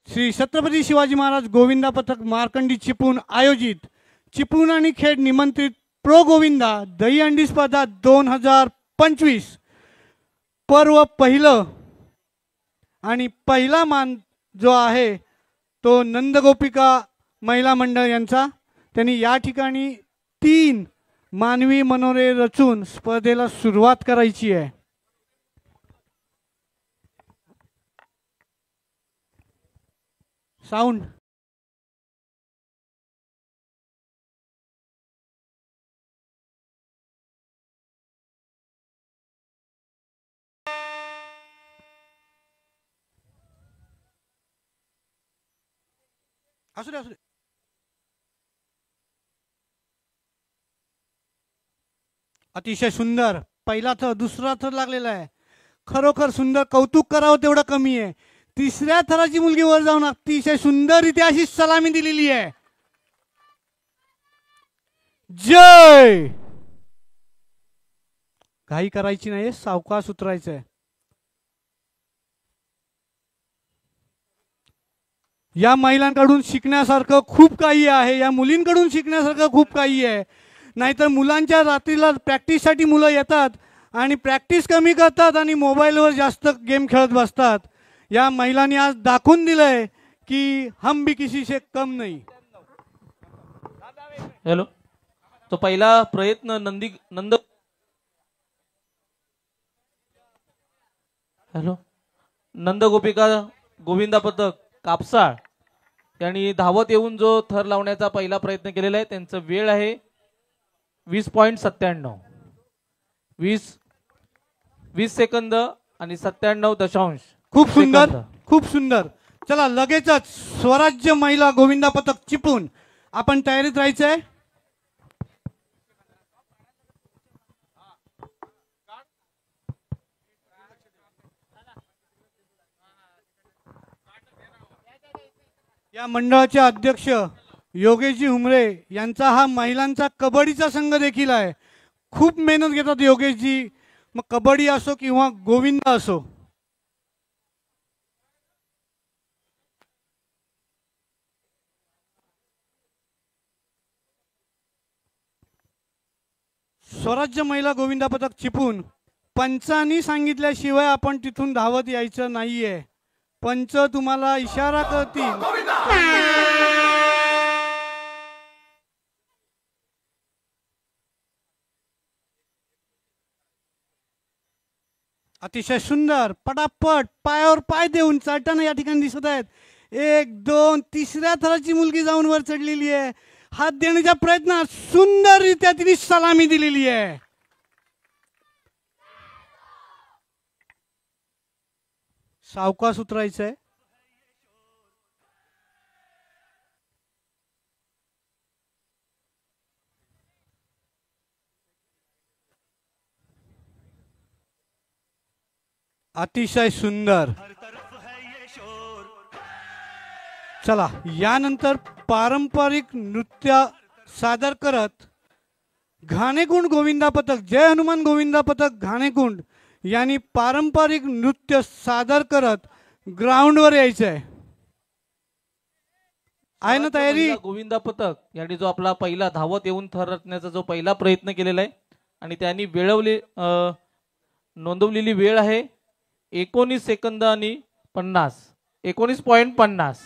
श्री छत्रपती शिवाजी महाराज गोविंदा पथक मार्कंडी चिपळूण आयोजित चिपळूण आणि खेड निमंत्रित प्रो गोविंदा दहीहंडी स्पर्धा 2025 पर्व पहिलं आणि पहिला मान जो आहे तो नंदगोपिका महिला मंडळ यांचा। त्यांनी या ठिकाणी 3 मानवी मनोरे रचून स्पर्धेला सुरुवात करायची आहे। साऊंड असू दे असू दे। अतिशय सुंदर पहिला थर दुसरा थर लागलेला आहे। खरोखर सुंदर, कौतुक करावं तेवढं कमी आहे। तिसऱ्या थराची मुलगी वर जाऊन अतिशय सुंदररीत्या अशी सलामी दिलेली आहे। जय। घाई करायची नाही, सावकाश उतरायचंय। या महिलांकडून शिकण्यासारखं खूप काही आहे, या मुलींकडून शिकण्यासारखं खूप काही आहे। नाहीतर मुलांच्या रात्रीला प्रॅक्टिससाठी मुलं येतात आणि प्रॅक्टिस कमी करतात आणि मोबाईलवर जास्त गेम खेळत बसतात। या महिलांनी आज दाखवून दिलंय की हम भी किसी से कम नहीं। हॅलो, तो पहिला प्रयत्न नंदगोपिका गोविंदा पथक कापसाळ यांनी धावत येऊन जो थर लावण्याचा पहिला प्रयत्न केलेला आहे। त्यांचं वेळ आहे 20.97 20 सेकंद आणि 97 दशांश। खूप सुंदर, खूप सुंदर। चला लगेचच स्वराज्य महिला गोविंदा पथक चिपळूण आपण तयारीत राहायचंय। या मंडळाचे अध्यक्ष योगेशजी हुमरे यांचा हा महिलांचा कबड्डीचा संघ देखील आहे। खूप मेहनत घेतात योगेशजी, मग कबड्डी असो किंवा गोविंदा असो। स्वराज्य महिला गोविंदा पथक चिपळूण पंचांनी सांगितल्याशिवाय आपण तिथून धावत यायचं नाहीये। पंच तुम्हाला इशारा करतील। अतिशय सुंदर, पटापट पायावर पाय देऊन चालताना या ठिकाणी दिसत आहेत। 1 2 तिसऱ्या थराची मुलगी जाऊन वर चढलेली आहे। हात देण्याच्या प्रयत्नात सुंदररीत्या तिने सलामी दिलेली आहे। सावकाश उतरायचंय। अतिशय सुंदर। चला यानंतर पारंपरिक नृत्य सादर करत घाणेकुंड गोविंदा पथक जय हनुमान गोविंदा पथक घाणेकुंड यांनी पारंपरिक नृत्य सादर करत ग्राउंडवर यायचंय। आहे ना तयारी? गोविंदा पथक यांनी जो आपला पहिला धावत येऊन थर रचण्याचा जो पहिला प्रयत्न केलेला आहे आणि त्यांनी नोंदवलेली वेळ आहे 19 सेकंद आणि 19.50।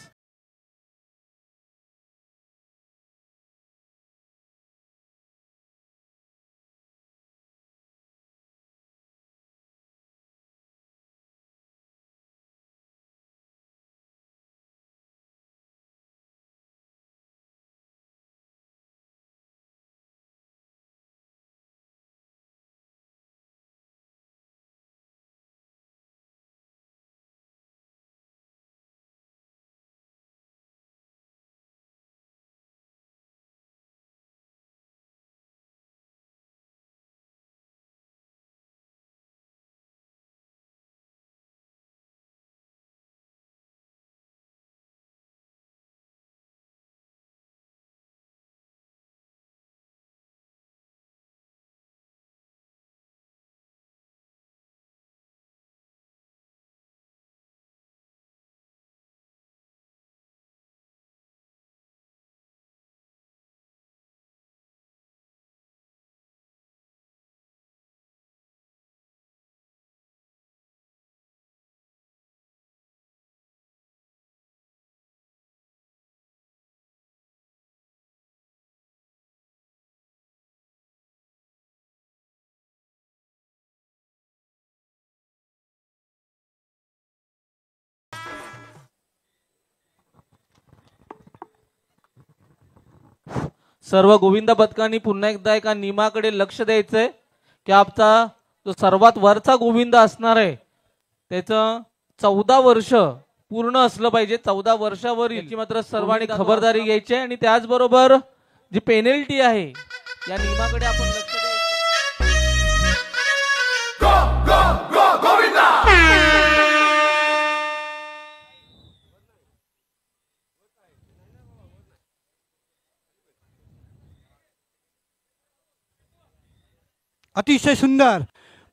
सर्व गोविंदा पथकांनी पुन्हा एकदा एका नियमाकडे लक्ष द्यायचंय की आपला जो सर्वात वरचा गोविंदा असणार आहे त्याचं 14 वर्ष पूर्ण असलं पाहिजे. 14 वर्षावरील याची मात्र सर्वांनी खबरदारी घ्यायची आहे आणि त्याचबरोबर जी पेनल्टी आहे या नियमाकडे आपण लक्ष द्यायचं. अतिशय सुंदर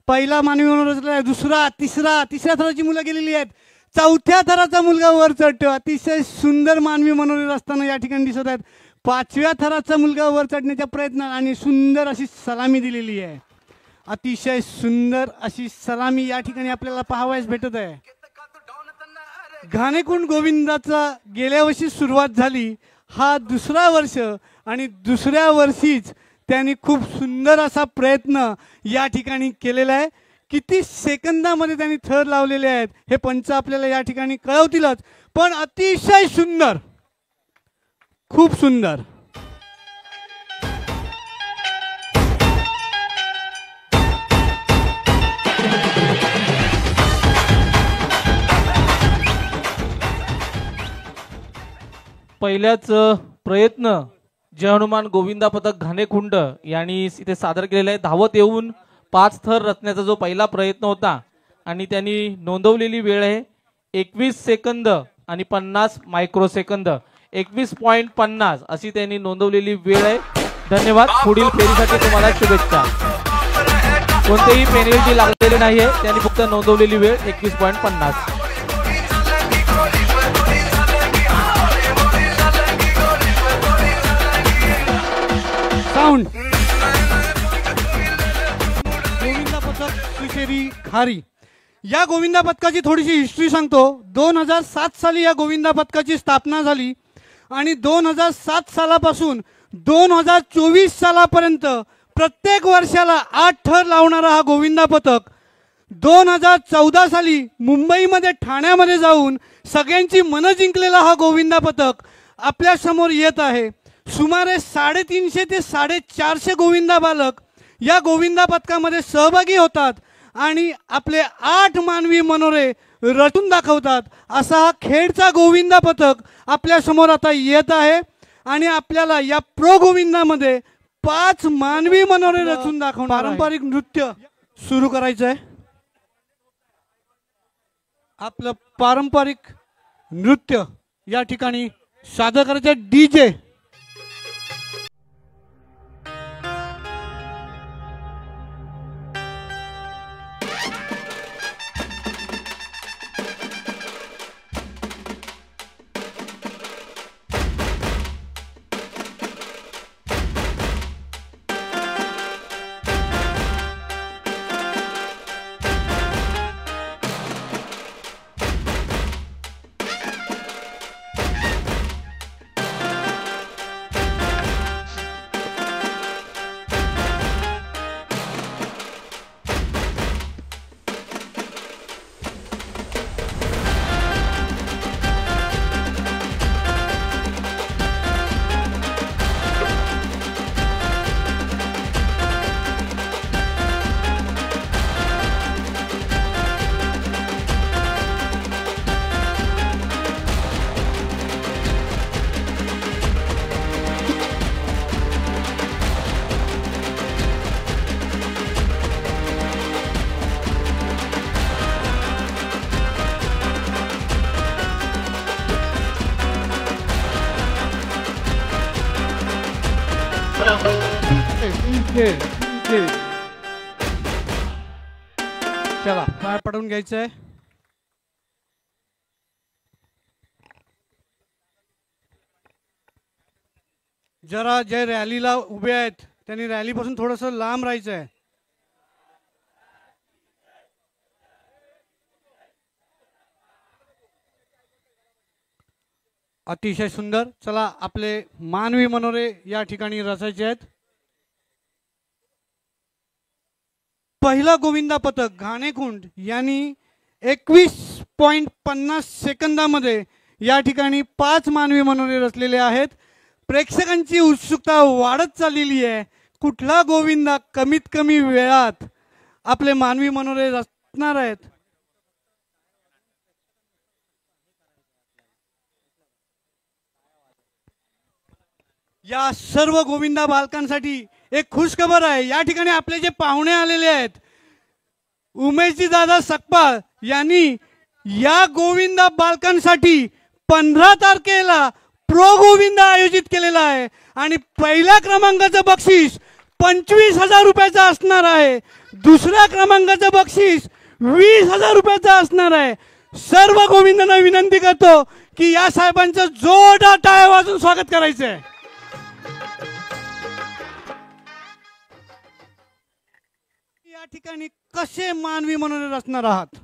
पहिला मानवी मनोरंजन, दुसरा तिसऱ्या थराची मुलं गेलेली आहेत. चौथ्या थराचा मुलगा वर चढतो. अतिशय सुंदर मानवी मनोरंजन असताना या ठिकाणी दिसत आहेत. 5व्या थराचा मुलगा वर चढण्याच्या प्रयत्नात आणि सुंदर अशी सलामी दिलेली आहे. अतिशय सुंदर अशी सलामी या ठिकाणी आपल्याला पाहावयास भेटत आहे. घाणेकुंड गोविंदाचा गेल्या वर्षी सुरुवात झाली. हा दुसरा वर्ष आणि दुसऱ्या वर्षीच त्यांनी खूप सुंदर असा प्रयत्न या ठिकाणी केलेला आहे. किती सेकंदामध्ये त्यांनी थर लावलेले आहेत हे पंच आपल्याला या ठिकाणी कळवतीलच. पण अतिशय सुंदर, खूप सुंदर. पहिल्याच प्रयत्न जय हनुमान गोविंदा पथक घाणेकुंड यांनी इथे सादर केलेला आहे. धावत येऊन 5 थर रचण्याचा जो पहिला प्रयत्न होता आणि त्यांनी नोंदवलेली वेळ आहे 21 सेकंद आणि 50 मायक्रोसेकंद. 21.50 अशी त्यांनी नोंदवलेली वेळ आहे. धन्यवाद. पुढील फेरीसाठी तुम्हाला शुभेच्छा. कोणतेही पेनल्टी लागलेली नाहीये. त्यांनी फक्त नोंदवलेली वेळ 21.50. साऊंड गोविंदा पथक सुशेरी खारी. या गोविंदा पथकाची थोडीशी हिस्ट्री सांगतो. 2007 साली या गोविंदा पथकाची स्थापना झाली आणि 2007 सालापासून 2024 सालापर्यंत प्रत्येक वर्षाला 8 थर लावणारा हा गोविंदा पथक 2014 साली मुंबईमध्ये ठाण्यामध्ये जाऊन सगळ्यांची मनं जिंकलेला हा गोविंदा पथक आपल्या समोर येत आहे. सुमारे 350 ते 450 गोविंदा बालक या गोविंदा पथकामध्ये सहभागी होतात आणि आपले 8 मानवी मनोरे रचून दाखवतात. असा हा खेडचा गोविंदा पथक आपल्या समोर आता येत आहे आणि आपल्याला या प्रो गोविंदामध्ये 5 मानवी मनोरे रचून दाखवणार पारंपरिक नृत्य सुरू करायचं आहे. आपलं पारंपरिक नृत्य या ठिकाणी सादर करायचं. DJ चला पाय पडून घ्यायचंय. जरा जे रॅलीला उभे आहेत त्यांनी रॅलीपासून थोडंसं लांब राहायचंय. अतिशय सुंदर. चला आपले मानवी मनोरे या ठिकाणी रचायचे आहेत. पहिला गोविंदा पथक घाणेकुंड यांनी 21.50 सेकंदामध्ये या ठिकाणी 5 मानवी मनोरे रचलेले आहेत. प्रेक्षकांची उत्सुकता वाढत चाललेली आहे. कुठला गोविंदा कमीत कमी वेळात आपले मानवी मनोरे रचणार आहेत. या सर्व गोविंदा बालकांसाठी एक खुशखबर आहे. या ठिकाणी आपले जे पाहुणे आलेले आहेत, उमेशजी दादा सकपाळ यांनी या गोविंदा बालकांसाठी 15 तारखेला प्रो गोविंदा आयोजित केलेला आहे आणि पहिल्या क्रमांकाचं बक्षीस 25,000 रुपयाचं असणार आहे. दुसऱ्या क्रमांकाचं बक्षीस 20,000 रुपयाचं असणार आहे. सर्व गोविंदांना विनंती करतो की या साहेबांचं जोरदार टाळ्या वाजून स्वागत करायचं आहे. या ठिकाणी कसे मानवी मनोरे रचणार आहात.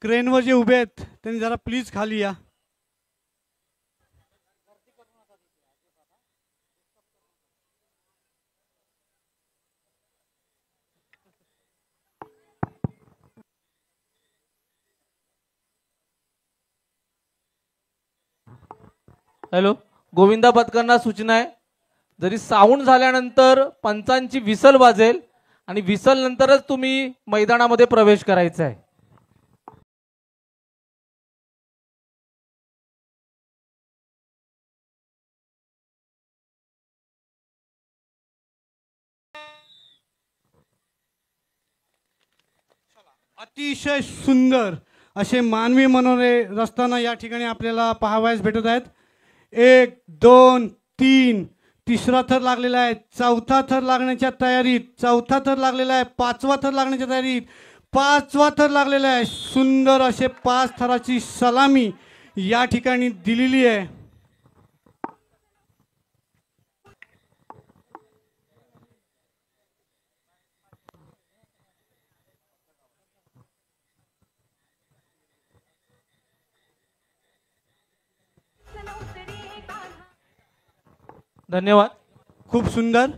क्रेनवर जे उभे आहेत त्यांनी जरा प्लीज खाली या. हॅलो, गोविंदा पथकांना सूचना आहे, जरी साऊंड झाल्यानंतर पंचांची विसल वाजेल आणि विसल नंतरच तुम्ही मैदानामध्ये प्रवेश करायचा आहे. अतिशय सुंदर असे मानवी मनोरे रचताना या ठिकाणी आपल्याला पाहावयास भेटत आहेत. 1 2 3 तिसरा थर लागलेला आहे. चौथा थर लागण्याच्या तयारीत. चौथा थर लागलेला आहे. 5वा थर लागण्याच्या तयारीत. 5वा थर लागलेला आहे. सुंदर असे 5 थराची सलामी या ठिकाणी दिलेली आहे. धन्यवाद. खूप सुंदर.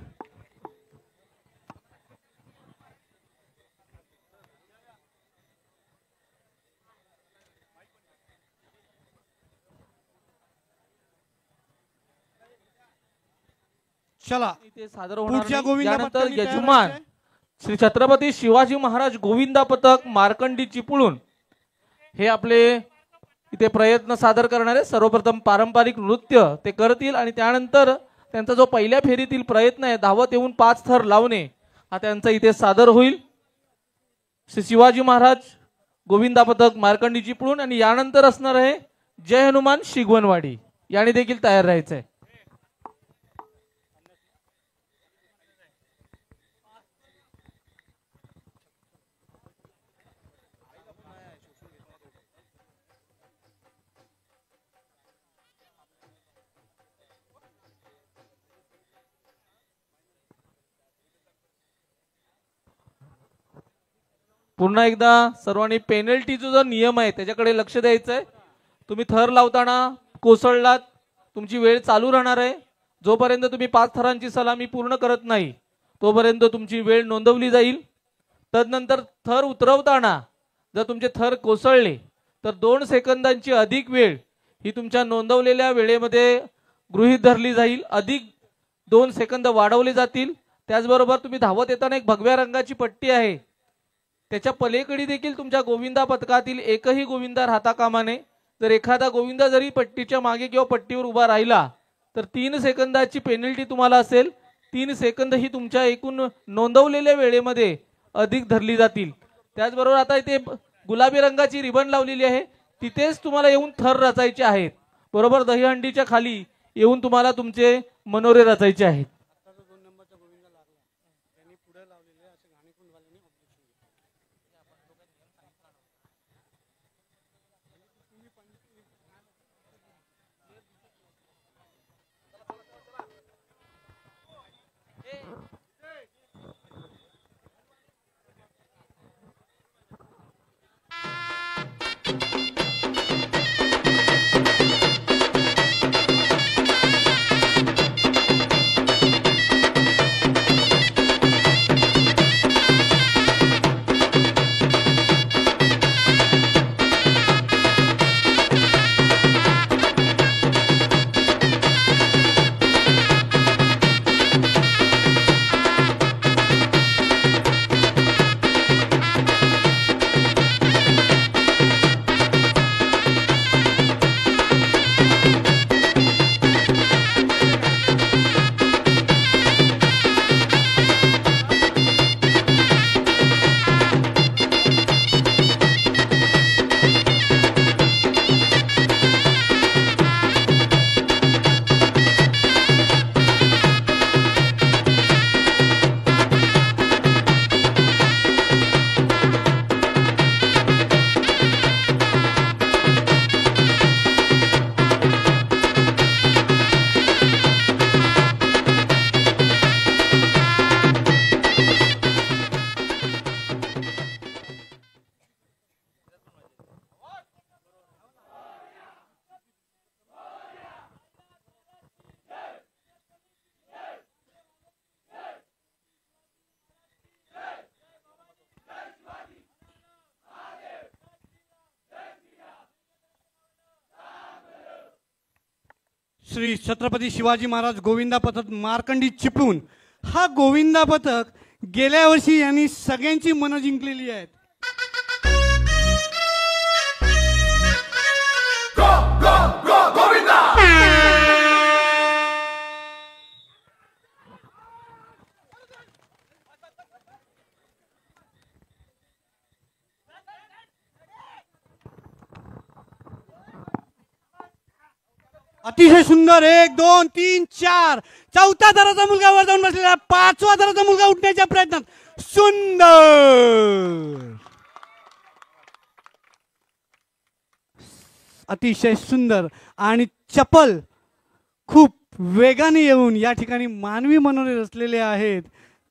चला इथे सादर होणार पुढच्या नाही. गोविंदा यानंतर पथकाने तयार यजमान व्हायचं आहे. श्री छत्रपती शिवाजी महाराज गोविंदा पथक मार्कंडी चिपळूण हे आपले इथे प्रयत्न सादर करणारे सर्वप्रथम पारंपरिक नृत्य ते करतील आणि त्यानंतर त्यांचा जो पहिल्या फेरीतील प्रयत्न आहे धावत येऊन 5 थर लावणे हा त्यांचा इथे सादर होईल. श्री शिवाजी महाराज गोविंदा पथक मार्कंडी चिपळूण आणि यानंतर असणार आहे जय हनुमान शिगवणवाडी. याने देखील तयार राहायचं आहे. पुन्हा एकदा सर्वांनी पेनल्टीचा जो नियम आहे त्याच्याकडे लक्ष द्यायचं आहे. तुम्ही थर लावताना कोसळलात तुमची वेळ चालू राहणार आहे. जोपर्यंत तुम्ही 5 थरांची सलामी पूर्ण करत नाही तोपर्यंत तुमची वेळ नोंदवली जाईल. तदनंतर थर उतरवताना जर तुमचे थर कोसळले तर 2 सेकंदांची अधिक वेळ ही तुमच्या नोंदवलेल्या वेळेमध्ये गृहीत धरली जाईल. अधिक 2 सेकंद वाढवले जातील. त्याचबरोबर तुम्ही धावत येताना एक भगव्या रंगाची पट्टी आहे त्याच्या पलीकडे देखील तुमच्या गोविंदा पथकातील एकही गोविंदा राहता कामा नये. जर एखादा गोविंदा जरी पट्टीच्या मागे किंवा पट्टीवर उभा राहिला तर 3 सेकंदाची पेनल्टी तुम्हाला असेल. 3 सेकंद ही तुमच्या एकूण नोंदवलेल्या वेळेमध्ये अधिक धरली जातील. त्याचबरोबर आता इथे गुलाबी रंगाची रिबन लावलेली आहे तिथेच तुम्हाला येऊन थर रचायचे आहेत. बरोबर दहीहंडीच्या खाली येऊन तुम्हाला तुमचे मनोरे रचायचे आहेत. श्री छत्रपती शिवाजी महाराज गोविंदा पथक मार्कंडी चिपळूण हा गोविंदा पथक गेल्या वर्षी यांनी सगळ्यांची मनं जिंकलेली आहेत. अतिशय सुंदर 1 2 3 4 चौथा दराचा मुलगा वर जाऊन बसलेला, पाचवा दराचा मुलगा उठण्याच्या प्रयत्नात सुंदर अतिशय सुंदर आणि चपल खूप वेगाने येऊन या ठिकाणी मानवी मनोरे रचलेले आहेत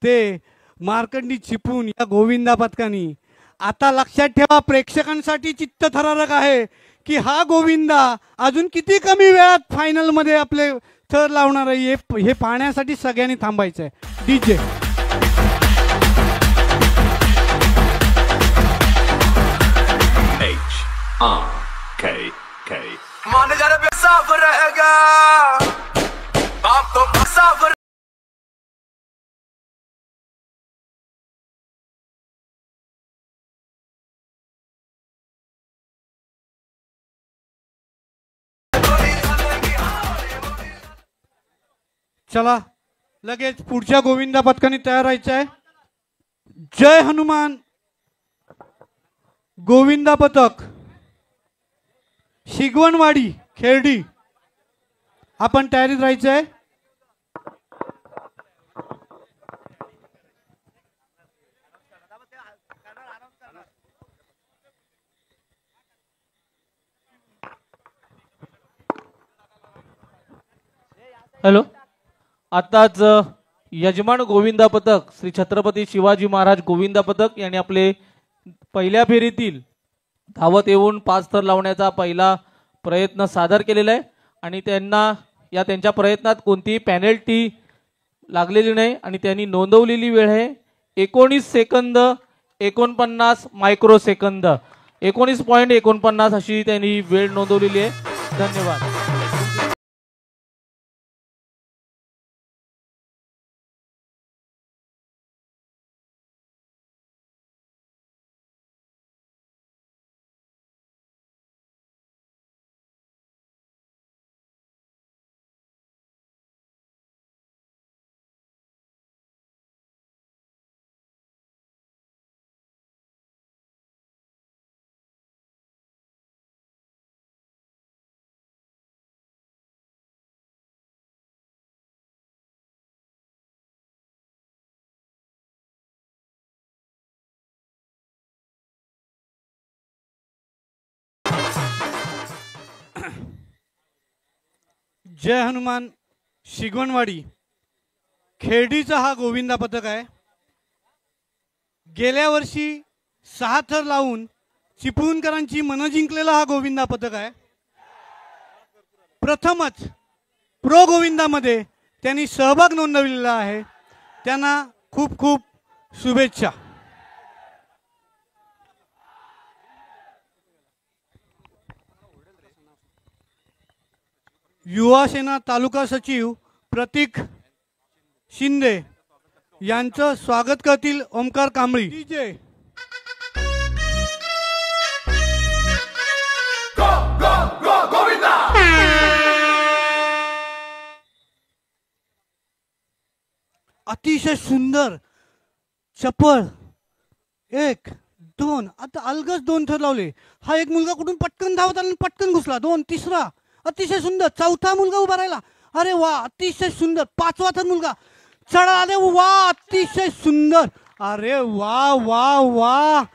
ते मार्कंडी चिपळूण या गोविंदा पथकानी. आता लक्षात ठेवा, प्रेक्षकांसाठी चित्तथरारक आहे की हा गोविंदा अजून किती कमी वेळात फायनल मध्ये आपले थर लावणार आहे हे पाहण्यासाठी सगळ्यांनी थांबायचं आहे. डीजे चला लगेच पुढच्या गोविंदा पथकाने तयार व्हायचं आहे. जय हनुमान गोविंदा पथक शिगवणवाडी खेरडी आपण तयारीत राहायचं आहे. हॅलो, आताच यजमान गोविंदा पथक श्री छत्रपती शिवाजी महाराज गोविंदा पथक यांनी आपले पहिल्या फेरीतील धावत येऊन 5 थर लावण्याचा पहिला प्रयत्न सादर केलेला आहे आणि त्यांच्या प्रयत्नात कोणतीही पेनल्टी लागलेली नाही आणि त्यांनी नोंदवलेली वेळ आहे 19 सेकंद 49 मायक्रो सेकंद 19.49 अशी त्यांनी वेळ नोंदवलेली आहे. धन्यवाद. जय हनुमान शिगवणवाडी खेडीचा हा गोविंदा पथक आहे। गेल्या वर्षी 6 थर लावून चिपळूणकरांची मन जिंकलेला हा गोविंदा पथक आहे। प्रथमच प्रो गोविंदामध्ये त्यांनी सहभाग नोंदवलेला आहे। त्यांना खूप खूप शुभेच्छा। युवा सेना तालुका सचिव प्रतीक शिंदे यांचं स्वागत करतील ओमकार कांबळी। डीजे अतिशय सुंदर चपळ 1 2 आता अलगच 2 थर लावले। हा एक मुलगा कुठून पटकन धावत आला आणि पटकन घुसला। 2 तिसरा अतिशय सुंदर। चौथा मुलगा उभा राहिला। अरे वा अतिशय सुंदर। 5वा थर मुलगा चढा। अरे वा अतिशय सुंदर। अरे वा वा वा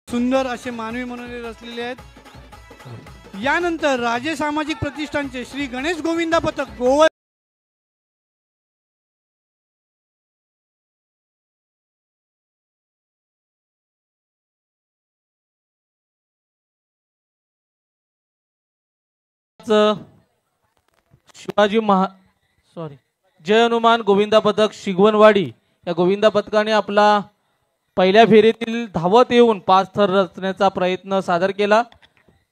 सुंदर असे मानवी मनोरे रचलेले आहेत। यानंतर राजे सामाजिक प्रतिष्ठानचे श्री गणेश गोविंदा पथक गोवा शिवाजी जय हनुमान गोविंदा पथक शिगवणवाडी या गोविंदा पथकाने आपला पहिल्या फेरीतील धावत येऊन 5 थर रचण्याचा प्रयत्न सादर केला।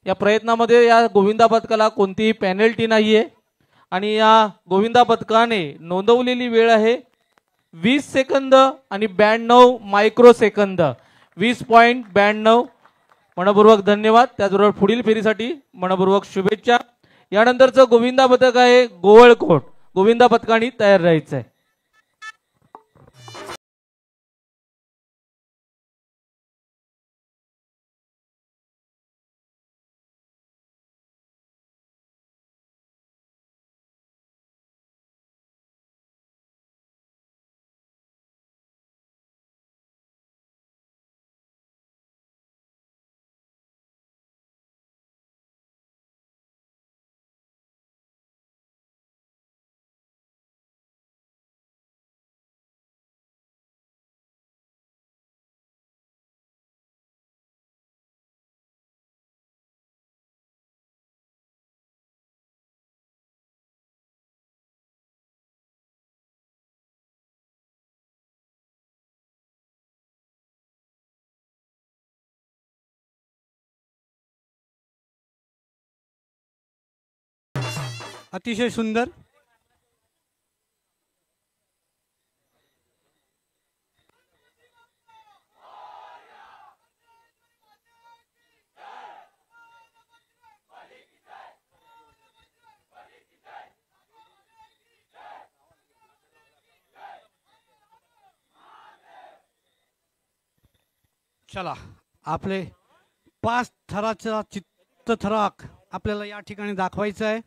या प्रयत्नामध्ये या गोविंदा पथकाला कोणतीही पेनल्टी नाहीये आणि या गोविंदा पथकाने नोंदवलेली वेळ आहे 20 सेकंद आणि 92 मायक्रो सेकंद। 20.92। मनपूर्वक धन्यवाद। त्याचबरोबर पुढील फेरीसाठी मनपूर्वक शुभेच्छा। यानंतरचं गोविंदा पथक आहे गोवळकोट। गोविंदा पथकाने तयार राहायचं आहे। अतिशय सुंदर। चला आपले 5 थराचा चित्तथराक आपल्याला या ठिकाणी दाखवायचा आहे।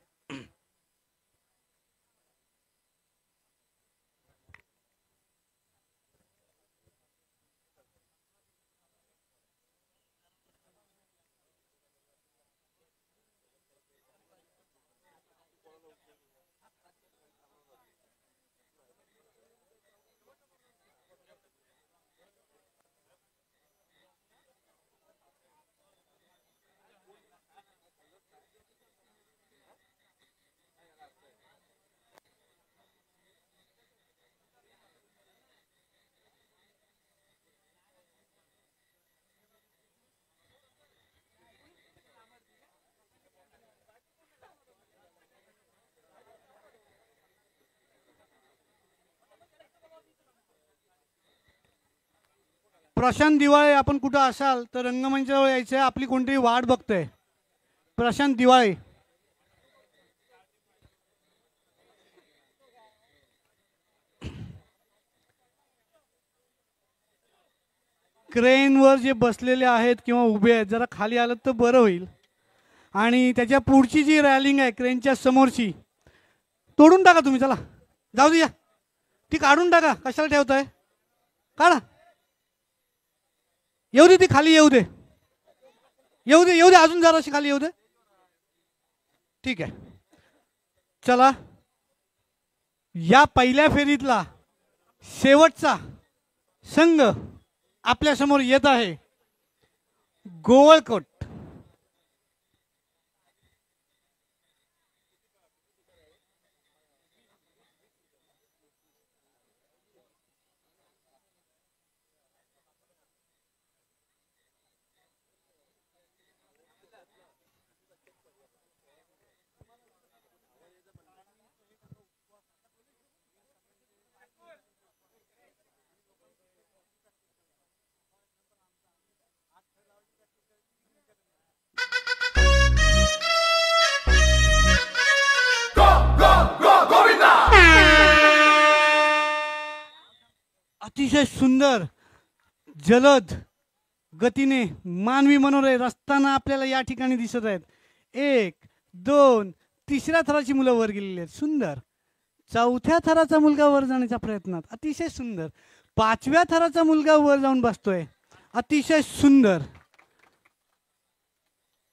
प्रशांत दिवाळे आपण कुठं असाल तर रंगमंचावर यायचं आहे। आपली कोणतरी वाट बघतंय। प्रशांत दिवाळे क्रेनवर जे बसलेले आहेत किंवा उभे आहेत जरा खाली आलं तर बरं होईल. आणि त्याच्या पुढची जी रॅलिंग आहे क्रेनच्या समोरची तोडून टाका तुम्ही. चला जाऊ द्या, ती काढून टाका. कशाला ठेवताय? काढा. येऊ दे, ती खाली येऊ दे, येऊ दे, येऊ दे, अजून जराशी खाली येऊ दे. ठीक आहे. चला, या पहिल्या फेरीतला शेवटचा संघ आपल्या समोर येत आहे. गोवळकोट. अतिशय सुंदर जलद गतीने मानवी मनोरे रस्ताना आपल्याला या ठिकाणी दिसत आहेत. 1 2 तिसऱ्या थराची मुलं वर गेलेली आहेत. सुंदर. चौथ्या थराचा मुलगा वर जाण्याच्या प्रयत्नात. अतिशय सुंदर. 5व्या थराचा मुलगा वर जाऊन बसतोय. अतिशय सुंदर,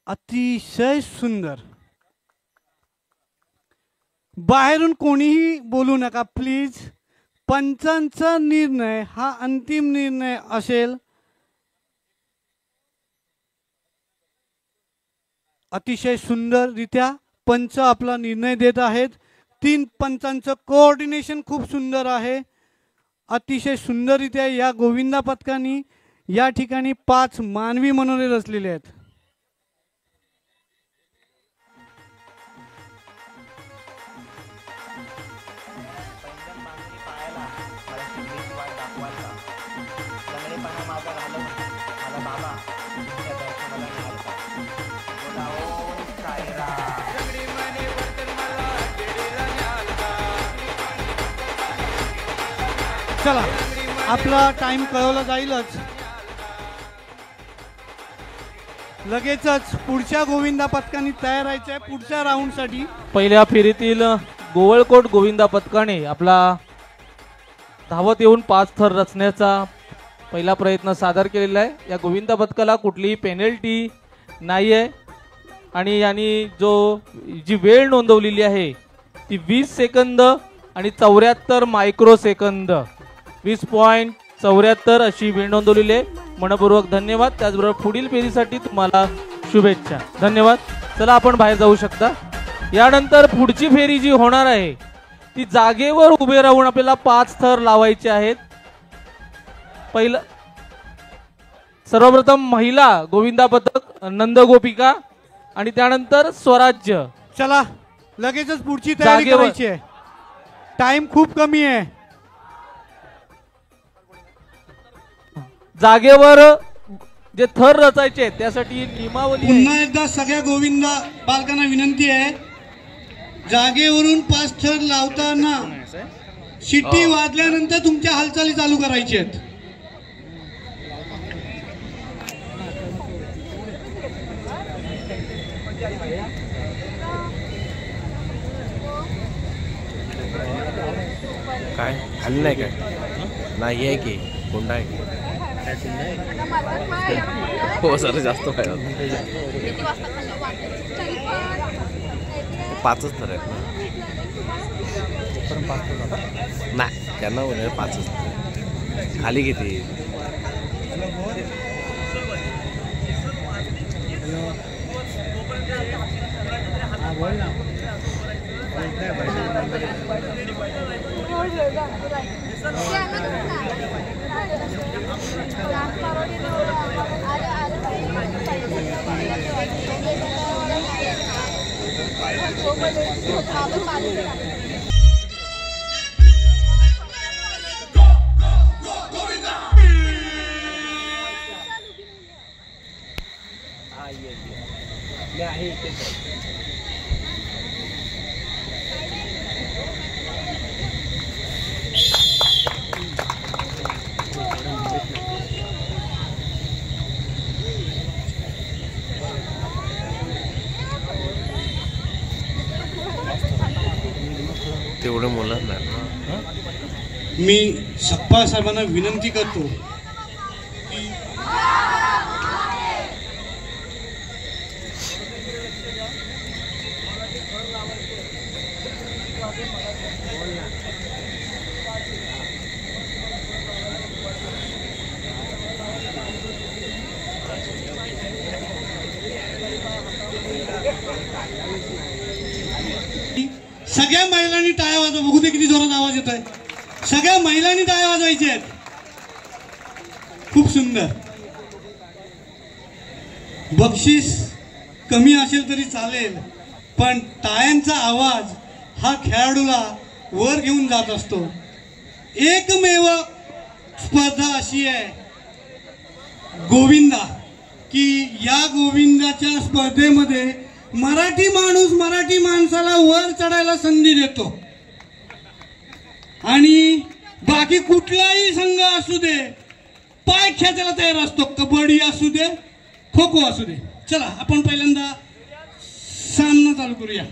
अतिशय सुंदर. बाहेरून कोणीही बोलू नका प्लीज. पंचांचा निर्णय हा अंतिम निर्णय असेल. अतिशय सुंदररित्या पंच आपला निर्णय देत आहेत. 3 पंचांचं कोऑर्डिनेशन खूप सुंदर आहे. अतिशय सुंदररित्या या गोविंदा पथकाने या ठिकाणी 5 मानवी मनोरे रचलेले आहेत. चला, आपला टाइम कळवला जाईलच. लगेचच पुढच्या गोविंदा पथकाने तयार व्हायचंय पुढच्या राऊंडसाठी. पहिल्या फेरीतील गोवळकोट गोविंदा पथकाने आपला धावत येऊन 5 थर रचण्याचा पहिला प्रयत्न सादर केलेला आहे. या गोविंदा पथकाला कुठलीही पेनल्टी नाही आहे आणि यांनी जी वेळ नोंदवलेली आहे ती 20 सेकंद आणि 74 मायक्रो सेकंद. 20.74 अशी वेळ नोंदवलेली आहे. मनपूर्वक धन्यवाद. त्याचबरोबर पुढील फेरीसाठी तुम्हाला शुभेच्छा. धन्यवाद. चला, आपण बाहेर जाऊ शकता. यानंतर पुढची फेरी जी होणार आहे ती जागेवर उभे राहून आपल्याला 5 थर लावायचे आहेत. पहिलं सर्वप्रथम महिला गोविंदा पथक नंदगोपिका आणि त्यानंतर स्वराज्य. चला, लगेचच पुढची तयारी करायची आहे. टाइम खूप कमी आहे. जागेवर जे थर रचायचे त्यासाठी नियमावली. पुन्हा एकदा सगळ्या गोविंदा बालकांना विनंती आहे, जागेवरून 5 थर लावताना शिट्टी वाजल्यानंतर तुमच्या हालचाली चालू करायची आहेत. काय खाली नाही काय नाही आहे की कोंडा आहे की हो सर जास्त फायदा 5च तर आहेत नाही त्यांना म्हणे 5च खाली किती तेवढं मुलं नाही. मी सपकाळ साहेबांना विनंती करतो की सगळ्या महिलांनी टाळ्या वाजवा. बघू दे किती जोरात आवाज येतोय. सगळ्या महिलांनी टाळ्या वाजवायच्या आहेत. खूप सुंदर. बक्षीस कमी असेल तरी चालेल, पण टाळ्यांचा आवाज हा खेळाडूला वर घेऊन जात असतो. एकमेव स्पर्धा अशी आहे गोविंदा, की या गोविंदाच्या स्पर्धेमध्ये मराठी माणूस मराठी माणसाला वर चढायला संधी देतो. आणि बाकी कुठलाही संघ असू दे पाय खेचायला तयार असतो. कबड्डी असू दे, खो खो असू दे. चला आपण पहिल्यांदा सामना चालू करूया.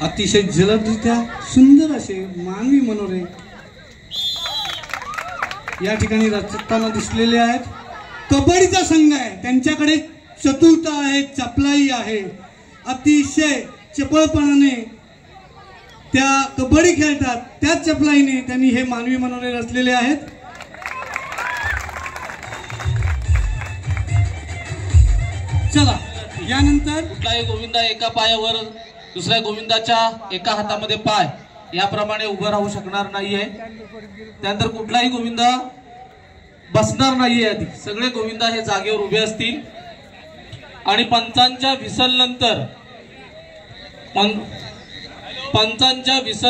अतिशय जलदरित्या सुंदर असे मानवी मनोरे या ठिकाणी रचताना दिसलेले आहेत. कबड्डीचा संघ आहे, त्यांच्याकडे चतुरता आहे, चपलाई आहे. अतिशय चपळपणाने त्या कबड्डी खेळतात. त्याच चपलाईने त्यांनी हे मानवी मनोरे रचलेले आहेत. चला यानंतर कुठलाही गोविंदा एका पायावर दुसऱ्या गोविंदाच्या एका हातामध्ये पाय याप्रमाणे उभं राहू शकणार नाहीये. त्यानंतर कुठलाही गोविंदा बसणार नाहीये. आधी सगळे गोविंदा हे जागेवर उभे असतील आणि पंचांच्या विसल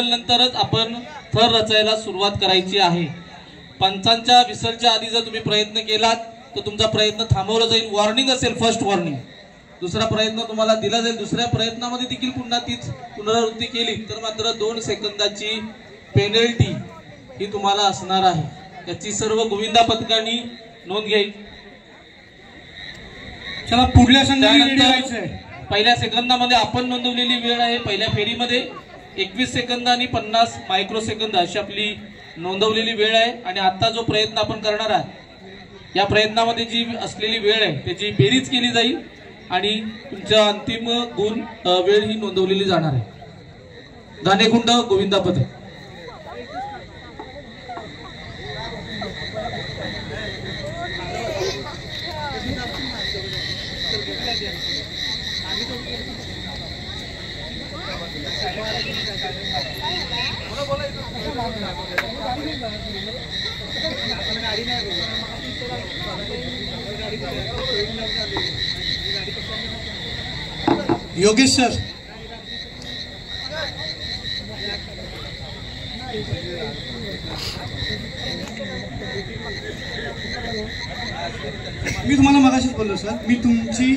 नंतरच आपण थर रचायला सुरुवात करायची आहे. पंचांच्या विसलच्या आधी जर तुम्ही प्रयत्न केलात तर तुमचा प्रयत्न थांबवला जाईल. वॉर्निंग असेल, फर्स्ट वॉर्निंग. दुसरा प्रयत्न तुम्हाला दिला जाईल. दुसऱ्या प्रयत्नामध्ये देखील पुन्हा तीच पुनरावृत्ती केली तर मात्र 2 सेकंदाची पेनल्टी ही तुम्हाला असणार आहे. याची सर्व गोविंदा पथकांनी नोंद घ्यायची. चला पुढल्या संघाला पहिल्या सेकंदामध्ये आपण नोंदवलेली वेळ आहे. पहिल्या फेरीमध्ये 21 सेकंद आणि 50 मायक्रोसेकंद अशी आपली नोंदवलेली वेळ आहे. आणि आता जो प्रयत्न आपण करणार आहात या प्रयत्नामध्ये जी असलेली वेळ आहे त्याची बेरीज केली जाईल आणि तुमच्या अंतिम गुण वेळ ही नोंदवलेली जाणार आहे. घाणेखुंड गोविंदा पथक. योगेश सर, मी तुम्हाला मगाशीच बोललो सर, मी तुमची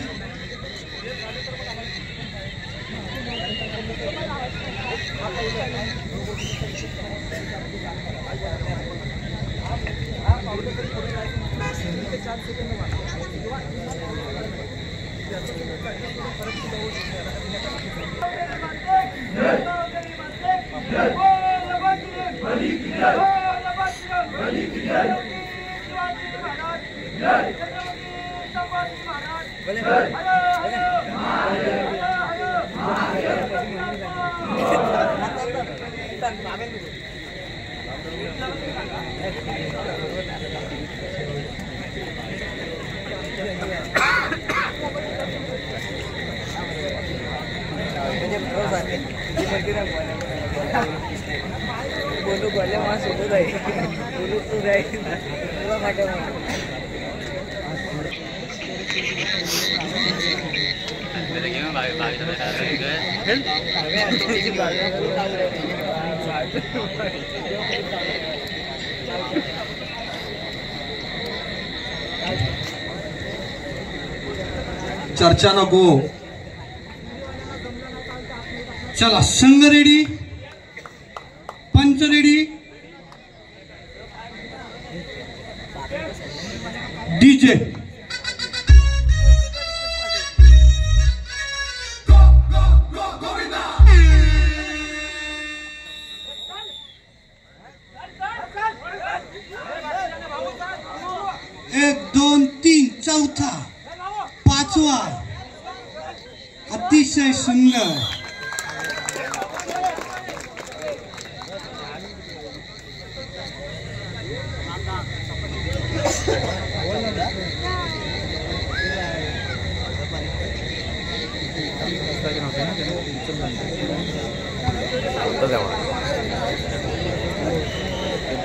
बोलू बोलले मला सोबत आहे बोलू तू जाईल तुला माझ्या चर्चा नको. चला संघ रेडी. पंच रेडी, डीजे. एक दोन तीन, चौथा, पाचवा, अतिशय सुंदर.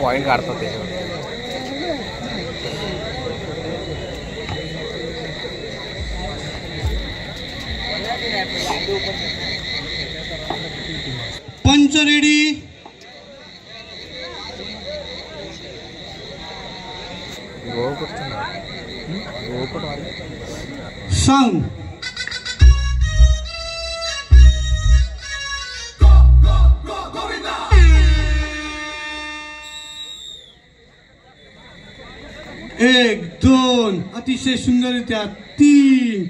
पॉइंट काढतात त्याच्यावर. पंच रेडी, सांग. एक दोन, अतिशय सुंदररित्या. तीन,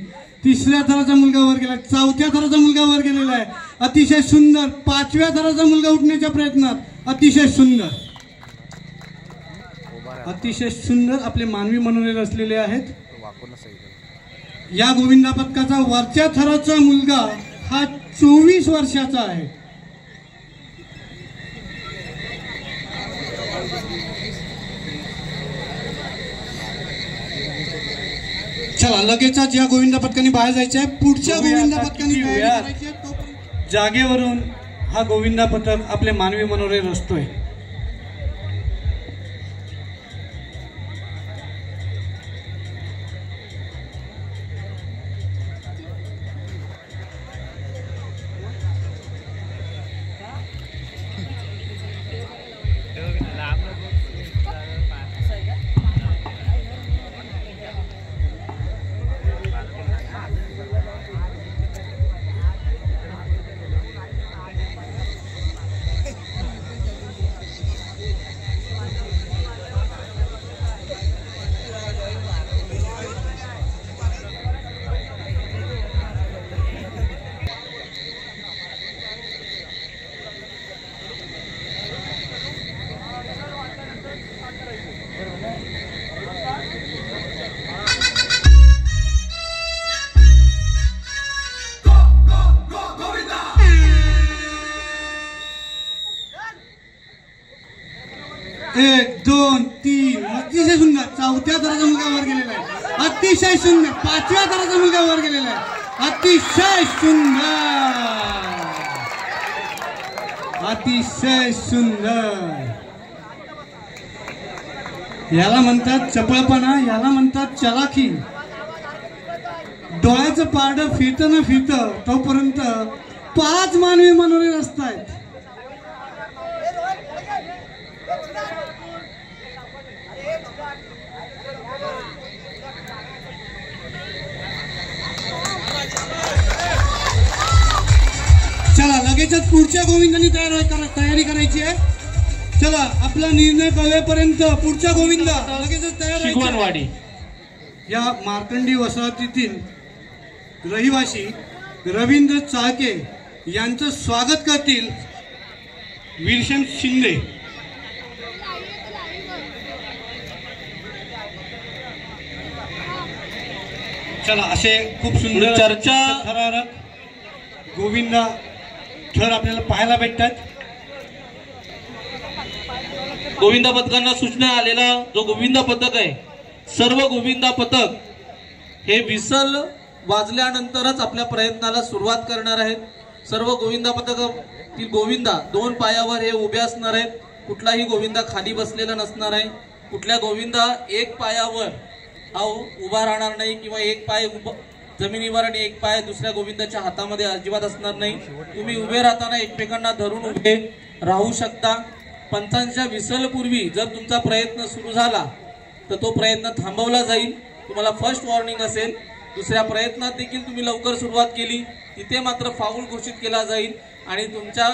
तिसऱ्या थराचा मुलगा वर गेला, चौथ्या थराचा मुलगा वर गेलेला आहे, अतिशय सुंदर. पाचव्या थराचा मुलगा उठण्याच्या प्रयत्नात, अतिशय सुंदर, अतिशय सुंदर. आपले मानवी मनोरे रचलेले आहेत. या गोविंदा पथकाचा वरच्या थराचा मुलगा हा 24 वर्षाचा आहे. चला लगेचच या गोविंदा पथकाने बाहेर जायचं आहे. पुढच्या गोविंदा पथकाने जागेवरून हा गोविंदा पथक आपले मानवी मनोरे रचतोय. एक दोन तीन, अतिशय सुंदर. चौथ्या थराचा मुलगा वर गेलेला आहे, अतिशय सुंदर. पाचव्या थराचा मुलगा वर गेलेला आहे, अतिशय सुंदर, अतिशय सुंदर. याला म्हणतात चपळपणा, याला म्हणतात चलाखी. डोळ्याचं पारड फिरत न फिरत तोपर्यंत 5 मानवी मनोरे रचतायत. चला लगेचच पुढच्या गोविंदांनी तयारी करायची आहे. चला आपला निर्णय कळेपर्यंत पुढच्या गोविंदा लगेचच तयार शिकवणवाडी. या मार्कंडी वसाहतीतील रहिवासी रवींद्र चाळके यांचं स्वागत करतील वीरशंक शिंदे. चला असे खूप सुंदर चर्चा थरारक गोविंदा थर आपल्याला पाहायला भेटतात. गोविंदा पथकांना सूचना आलेला जो गोविंदा पथक आहे, सर्व गोविंदा पथक हे विसल वाजल्यानंतरच आपल्या प्रयत्नाला सुरुवात करणार आहेत. सर्व गोविंदा पथकातील गोविंदा 2 पायावर हे उभे असणार आहेत. कुठलाही गोविंदा खाली बसलेला नसणार आहे. कुठल्या गोविंदा 1 पायावर हा उभा राहणार नाही किंवा 1 पाय जमिनीवर आणि 1 पाय दुसऱ्या गोविंदाच्या हातामध्ये अजिबात असणार नाही. तुम्ही उभे राहताना एकमेकांना धरून उभे राहू शकता. पंचांच्या विसलपूर्वी जर तुमचा प्रयत्न सुरू झाला तर तो प्रयत्न थांबवला जाईल. तुम्हाला फर्स्ट वॉर्निंग असेल. दुसऱ्या प्रयत्नात देखील तुम्ही लवकर सुरुवात केली तिथे मात्र फाऊल घोषित केला जाईल आणि तुमच्या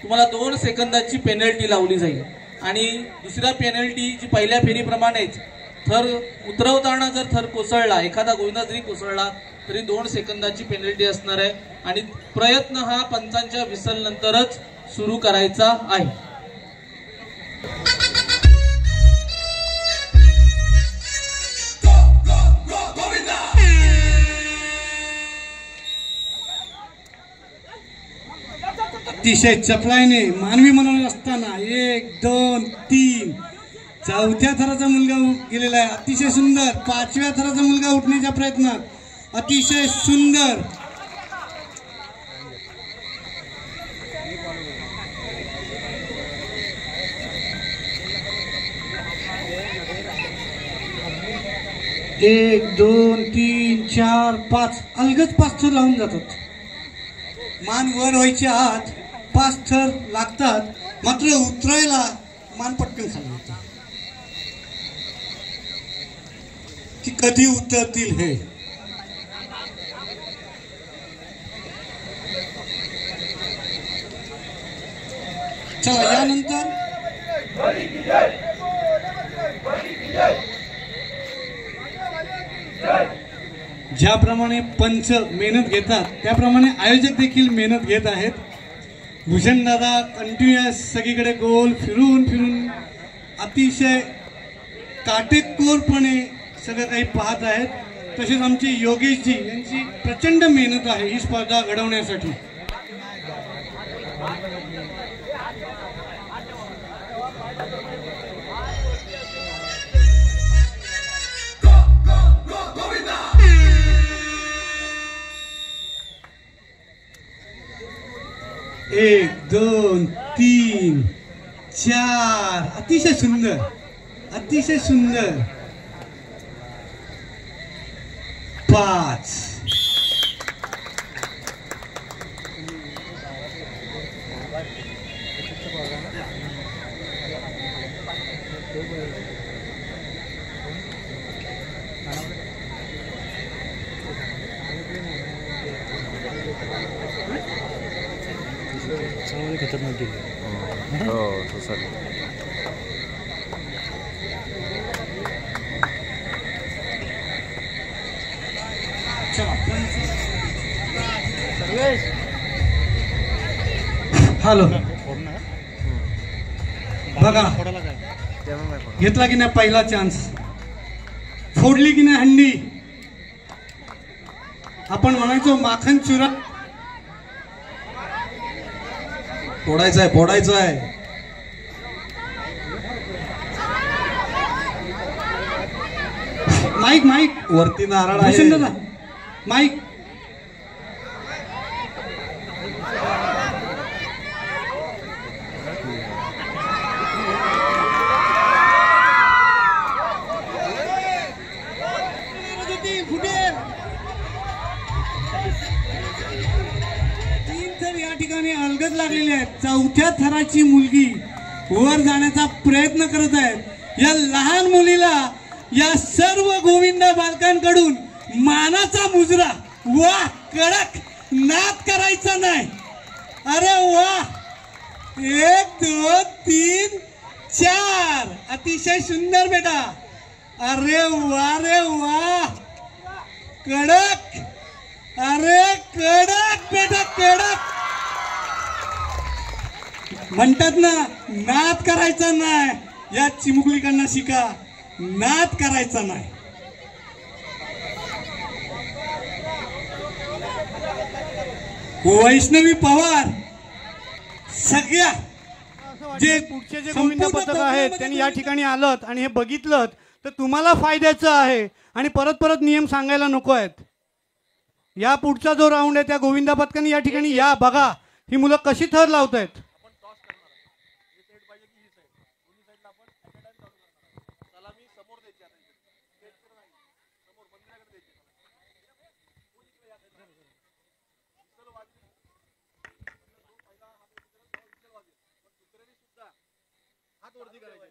तुम्हाला 2 सेकंदाची पेनल्टी लावली जाईल आणि दुसऱ्या पेनल्टी जी पहिल्या फेरीप्रमाणेच थर उतरवताना जर थर कोसळला, एखादा गोविंदा जरी कोसळला तरी 2 सेकंदाची पेनल्टी असणार आहे आणि प्रयत्न हा पंचांच्या विसल नंतरच सुरू करायचा आहे. अतिशय चपलाईने मानवी मनोरंजन असताना 1 2 3 चौथ्या थराचा मुलगा गेलेला आहे. अतिशय सुंदर. 5व्या थराचा मुलगा उठण्याच्या प्रयत्नात. अतिशय सुंदर. एक 2 3 4 5 अलगच 5 थर लावून जातात. मान वर व्हायच्या आत 5 थर लागतात, मात्र उतरायला मान पटकन खाली होतं. की कधी उतरतील हे. चला यानंतर ज्याप्रमाणे पंच मेहनत घेतात त्याप्रमाणे आयोजक देखील मेहनत घेत आहेत. भूषण दादा कंटिन्युअस सगळीकडे गोल फिरून फिरून अतिशय काटेकोरपणे सगळं काही पाहत आहेत. तसेच आमचे योगेशजी यांची प्रचंड मेहनत आहे ही स्पर्धा घडवण्यासाठी. एक 2 3 4 अतिशय सुंदर, अतिशय सुंदर. 5 खतरनाक गेले. हो तसं हॅलो बघा, घेतला की नाही पहिला चान्स, फोडली की नाही हंडी. आपण म्हणायचो माखन चुरा फोडायचं आहे, फोडायचं आहे. माईक माईक वरती नारळ आहे. माईक अलगद लागलेले आहेत. चौथ्या थराची मुलगी वर जाण्याचा प्रयत्न करत आहेत. या लहान मुलीला या सर्व गोविंदा बालकांकडून मानाचा मुजरा. वा, कडक, नाद करायचा नाही. अरे वा, 1 2 3 4 अतिशय सुंदर बेटा. अरे वा रे वा, कडक. अरे कडक बेटा, कडक. म्हणतात ना, नाद करायचा नाही. या चिमुकलीकडनं शिका, नाद करायचा नाही. वैष्णवी पवार सगळ्या जे पुढचे जे गोविंदा पथक आहेत त्यांनी या ठिकाणी आलं आणि हे बघितलं तर तुम्हाला फायद्याचं आहे. आणि परत परत नियम सांगायला नको आहेत. या पुढचा जो राऊंड आहे त्या गोविंदा पथकाने या ठिकाणी या बघा, ही मुलं कशी थर लावत आहेत.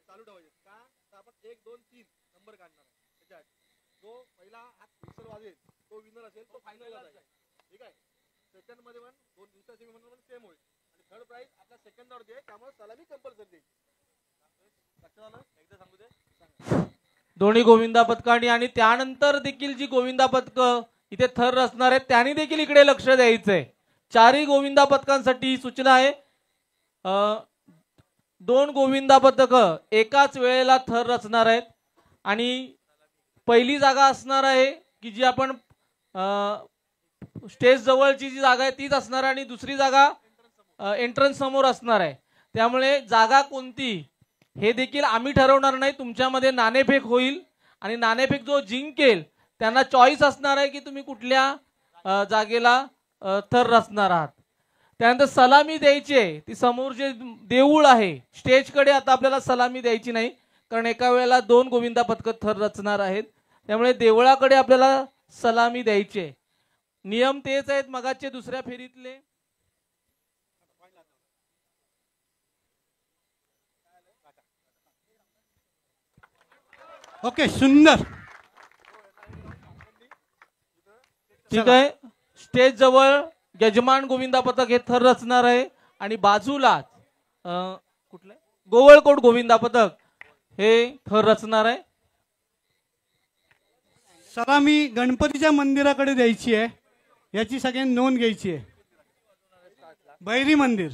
चालू ठेवायचे का, तर आपण 1 2 3 नंबर काढणार आहे. त्याच्यात जो पहिला हात व्हिसल वाजेल तो विनर असेल, तो फायनलला जाईल. ठीक आहे. सेकंड मध्ये पण 2 दुसऱ्या सेमी मध्ये पण सेम होईल आणि थर्ड प्राइज आपल्या सेकंड वरती आहे, त्यामुळे सलामी कंपल्सरी द्यायची. लक्षात आलं? एकदा सांगू दे. दोन्ही गोविंदा पथकांनी आणि त्यानंतर देखील जी गोविंदा पथक इथे थर रचणार आहेत त्यांनी देखील इकडे लक्ष द्यायचंय. चारही गोविंदा पथकांसाठी सूचना आहे, 2 गोविंदा पथक एकाच वेळेला थर रचणार आहेत आणि पहिली जागा असणार आहे की जी आपण स्टेज जवळची जी जागा आहे तीच असणार आणि दुसरी जागा एंट्रन्स समोर असणार आहे. त्यामुळे जागा कोणती हे देखील आम्ही ठरवणार नाही, तुमच्यामध्ये नाणेफेक होईल आणि नाणेफेक जो जिंकेल त्यांना चॉईस असणार आहे की तुम्ही कुठल्या जागेला थर रचणार आहात. त्यानंतर सलामी द्यायची आहे, ती समोर जे देऊळ आहे स्टेजकडे आता आपल्याला सलामी द्यायची नाही, कारण एका वेळेला 2 गोविंदा पथक थर रचणार आहेत, त्यामुळे देवळाकडे आपल्याला सलामी द्यायची आहे. नियम तेच आहेत मगाचे दुसऱ्या फेरीतले. ओके, सुंदर. ठीक आहे. स्टेज जवळ यजमान गोविंदा पथक हे थर रचणार आहे आणि बाजूलाच कुठलं गोवळकोट गोविंदा पथक हे थर रचणार आहे. सलामी गणपतीच्या मंदिराकडे द्यायची आहे, याची सगळ्यांनी नोंद घ्यायची आहे. बैरी मंदिर.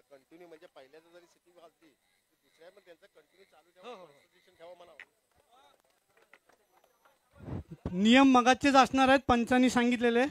कंटिन्यू म्हणजे पहिल्याचं जरी सिटी वाजली दुसऱ्या पण त्यांचं कंटिन्यू चालू ठेवा म्हणा. नियम मगाचेच असणार आहेत, पंचांनी सांगितलेले.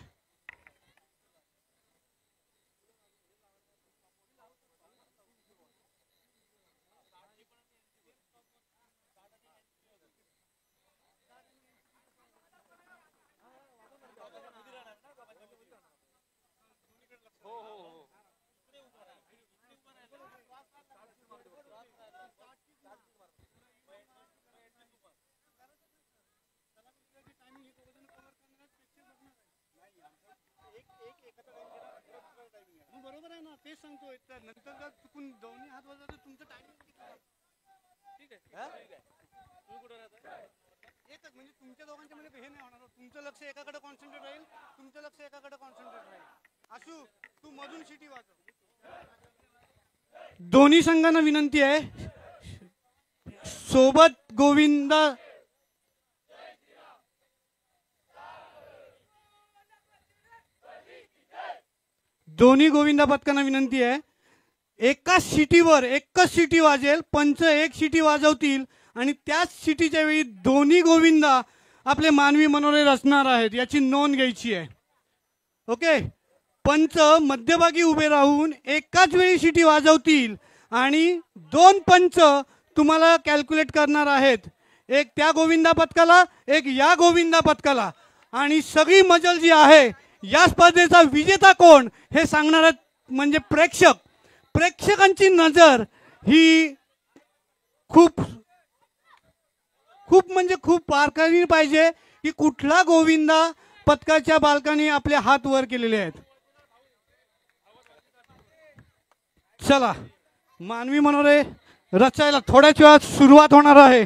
बरोबर आहे ना, तेच सांगतोय. नंतर जर चुकून दोन्ही हात वाजवले तुमचं टायमिंग ठीक आहे. एकच म्हणजे तुमच्या दोघांच्या मध्ये हे नाही होणार, तुमचं लक्ष एकाकडे कॉन्सन्ट्रेट राहील, तुमचं लक्ष एकाकडे कॉन्सन्ट्रेट राहील. आशू तू मधून शिटी वाजव. दोन्ही संघांना विनंती आहे, सोबत गोविंदा दोन्ही गोविंदा पथकांना विनंती आहे, एकाच शिटीवर एकच शिटी वाजेल, पंच एक शिटी वाजवतील आणि त्याच शिटीच्या वेळी दोन्ही गोविंदा आपले मानवी मनोरे रचणार आहेत, याची नोंद घ्यायची आहे. ओके. पंच मध्यभागी उभे राहून एकाच वेळी शिटी वाजवतील आणि 2 पंच तुम्हाला कॅल्क्युलेट करणार आहेत, एक त्या गोविंदा पथकाला एक या गोविंदा पथकाला, आणि सगळी मजल जी आहे या स्पर्धेचा विजेता कोण हे सांगणार आहेत म्हणजे प्रेक्षक. प्रेक्षकांची नजर ही खूप खूप म्हणजे खूप बारकाईने पाहिजे की कुठला गोविंदा पथकाच्या बालकांनी आपले हात वर केलेले आहेत. चला, मानवी मनोरे रचायला थोड्याच वेळात सुरुवात होणार आहे.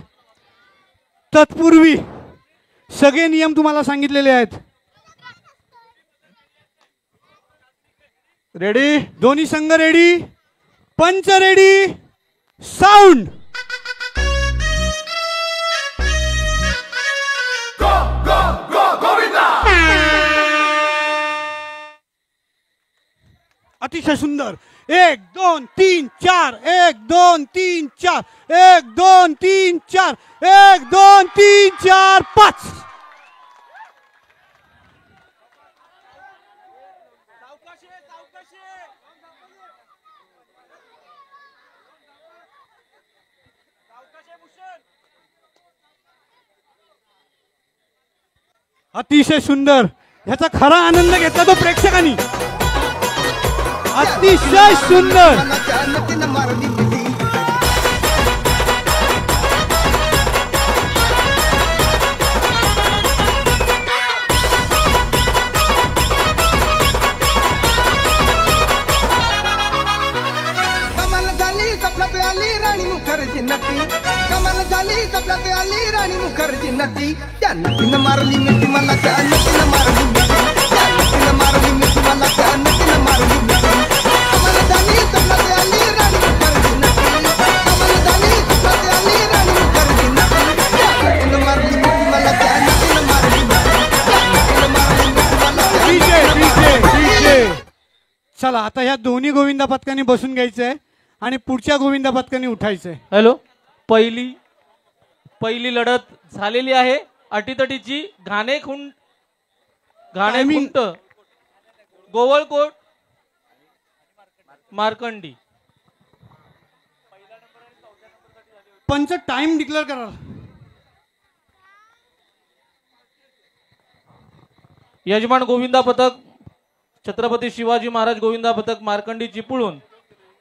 तत्पूर्वी सगळे नियम तुम्हाला सांगितलेले आहेत. रेडी? दोन्ही संघ रेडी, पंच रेडी, साऊंड. अतिशय सुंदर. 1 2 3 4, 1 2 3 4, 1 2 3 4, 1 2 3 4 5. अतिशय सुंदर. ह्याचा खरा आनंद घेतला तो प्रेक्षकांनी. अतिशय सुंदर. करते नटी त्या नटीनं मारली मिठी मला त्या नटीनं मारली मिठी त्या नटीनं मारली मिठी मला त्या नटीनं मारली मिठी आम्हाला जाणी तपला आली राणी करते नटी आम्हाला जाणी तपला आली राणी करते नटी त्या नटीनं मारली मिठी मला त्या नटीनं मारली मिठी त्या नटीनं मारली मिठी मला डीजे चला आता ह्या दोन्ही गोविंदा पथकांनी बसून घ्यायचंय आणि पुढच्या गोविंदा पथकांनी उठायचंय. हॅलो, पहिली लढत झालेली आहे अटीतटीची. घाणेखुंट गोवळकोट मार्कंडी. पंच टाइम डिक्लेअर करा. यजमान गोविंदा पथक छत्रपती शिवाजी महाराज गोविंदा पथक मार्कंडी चिपळूण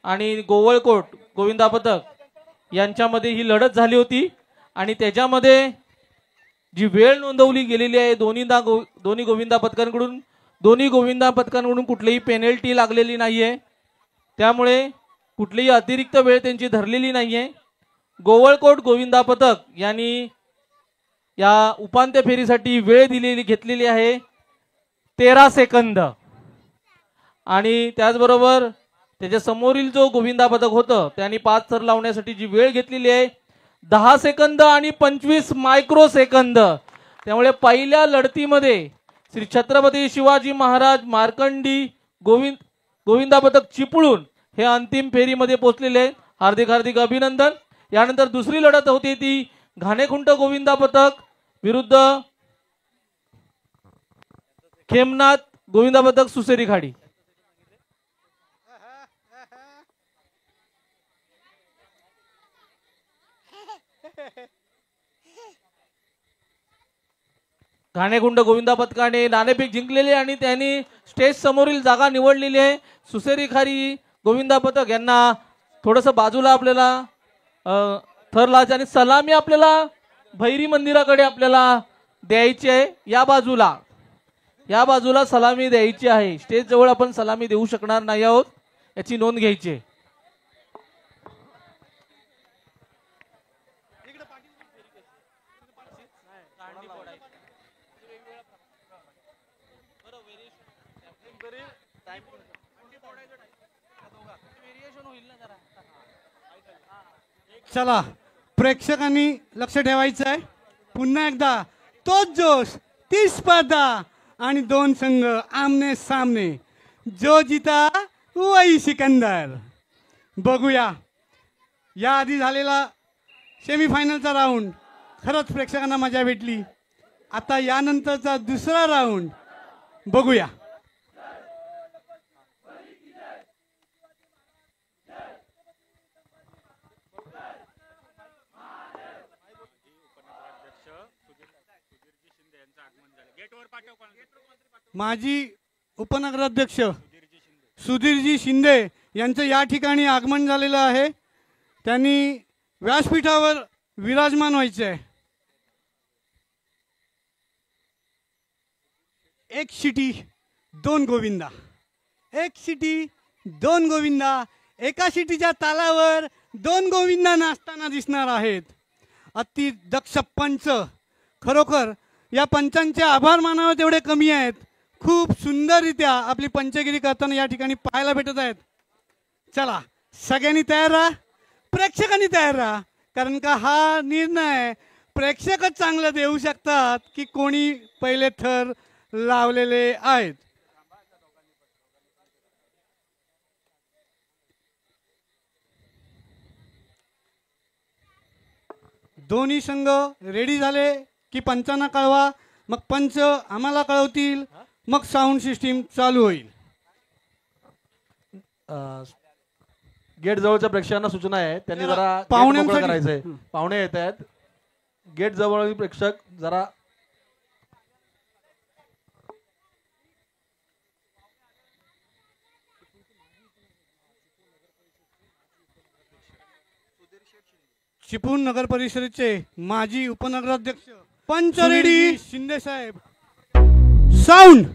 आणि गोवळकोट गोविंदा पथक यांच्यामध्ये ही लढत झाली होती आणि त्याच्यामध्ये जी वेळ नोंदवली गेलेली आहे दोन्ही गोविंदा पथकांकडून कुठलीही पेनल्टी लागलेली नाहीये. त्यामुळे कुठलीही अतिरिक्त वेळ त्यांची धरलेली नाहीये. गोवळकोट गोविंदा पथक यांनी या उपांत्य फेरीसाठी वेळ घेतलेली आहे 13 सेकंद आणि त्याचबरोबर त्याच्या समोरील जो गोविंदा पथक होतं त्यांनी 5 थर लावण्यासाठी जी वेळ घेतलेली आहे 10 सेकंद आणि 25 मायक्रो सेकंद. त्यामुळे पहिल्या लढतीमध्ये श्री छत्रपती शिवाजी महाराज मार्कंडी गोविंदा पथक चिपळूण हे अंतिम फेरीमध्ये पोहोचलेले. हार्दिक अभिनंदन. यानंतर दुसरी लढत होती ती घाणेखुंट गोविंदा पथक विरुद्ध खेमनाथ गोविंदा पथक सुसेरी खाडी. घाणेखुंट गोविंदा पथकाने नाणेफेक जिंकलेली आणि त्यांनी स्टेज समोरील जागा निवडलेली आहे. सुसेरी खाडी गोविंदा पथक यांना थोडस बाजूला आपल्याला थर लावायचे आणि सलामी आपल्याला भैरी मंदिराकडे आपल्याला द्यायची आहे. या बाजूला सलामी द्यायची आहे. स्टेज जवळ आपण सलामी देऊ शकणार नाही आहोत, याची नोंद घ्यायची आहे. चला प्रेक्षकांनी लक्ष ठेवायचं आहे. पुन्हा एकदा तोच जोश, ती स्पर्धा आणि 2 संघ आमने सामने. जो जीता वही सिकंदर. बघूया या आधी झालेला सेमीफायनलचा राऊंड खरंच प्रेक्षकांना मजा भेटली. आता यानंतरचा दुसरा राऊंड बघूया. माजी उपनगराध्यक्ष सुधीरजी शिंदे यांचं या ठिकाणी आगमन झालेलं आहे. त्यांनी व्यासपीठावर विराजमान व्हायचे आहे. एक शिटी दोन गोविंदा, एक शिटी दोन गोविंदा. एका शिटीच्या तालावर 2 गोविंदा नाचताना दिसणार आहेत. अति दक्ष पंच. खरोखर या पंचांचे आभार मानावे तेवढे कमी आहेत. खूप सुंदररित्या आपली पंचगिरी करताना या ठिकाणी पाहायला भेटत आहेत. चला सगळ्यांनी तयार राहा, प्रेक्षकांनी तयार राहा, कारण का हा निर्णय प्रेक्षकच चांगलं देऊ शकतात की कोणी पहिले थर लावलेले आहेत. दोन्ही संघ रेडी झाले की पंचांना कळवा, मग पंच आम्हाला कळवतील, मग साऊंड सिस्टीम चालू होईल. गेट जवळच्या प्रेक्षकांना सूचना आहे, त्यांनी जरा पाहुण्यांसाठी करायचंय. पाहुणे येत आहेत, गेट जवळ प्रेक्षक जरा चिपळूण नगर परिषदेचे माजी उपनगराध्यक्ष पंच रेडी शिंदे साहेब. साऊंड.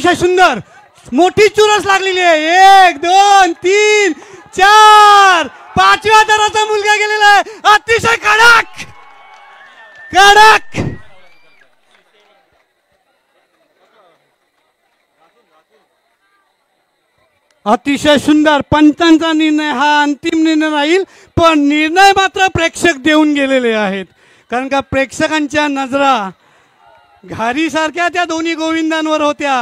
अतिशय सुंदर मोठी चुरस लागलेली आहे. 1 2 3 4 5व्या दराचा मुलगा गेलेला आहे. अतिशय कडक कडक अतिशय सुंदर. पंचांचा निर्णय हा अंतिम निर्णय राहील, पण निर्णय मात्र प्रेक्षक देऊन गेलेले आहेत. कारण का प्रेक्षकांच्या नजरा घारीसारख्या त्या दोन्ही गोविंदांवर होत्या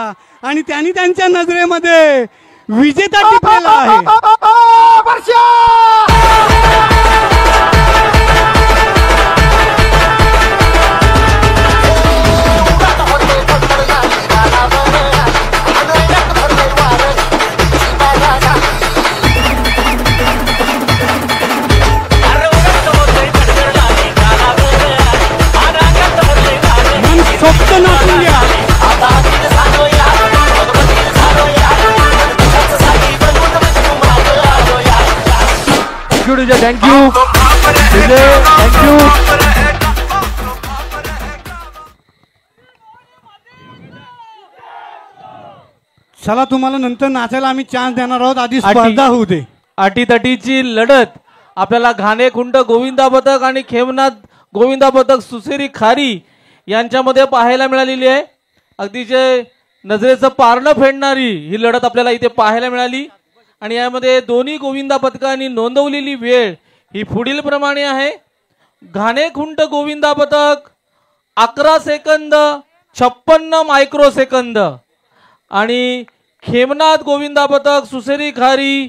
आणि त्यांनी त्यांच्या नजरेमध्ये विजेता टिपलेला आहे. Thank you thank you. चला तुम्हाला नंतर नाचायला आम्ही चान्स देणार आहोत. आधी स्पर्धा होऊ दे. अटीतटीची लढत आपल्याला घाणेखुंट गोविंदा पथक आणि खेमनाथ गोविंदा पथक सुसेरी खारी यांच्यामध्ये पाहायला मिळालेली आहे. अतिशय नजरेचं पारणं फेडणारी ही लढत आपल्याला इथे पाहायला मिळाली. आणि यामध्ये दोन्ही गोविंदा पथकांनी नोंदवलेली वेळ ही पुढील प्रमाणे आहे. घाणेखुंट गोविंदा पथक 11 सेकंद 56 मायक्रोसेकंद आणि खेमनाथ गोविंदा पथक सुसेरी खारी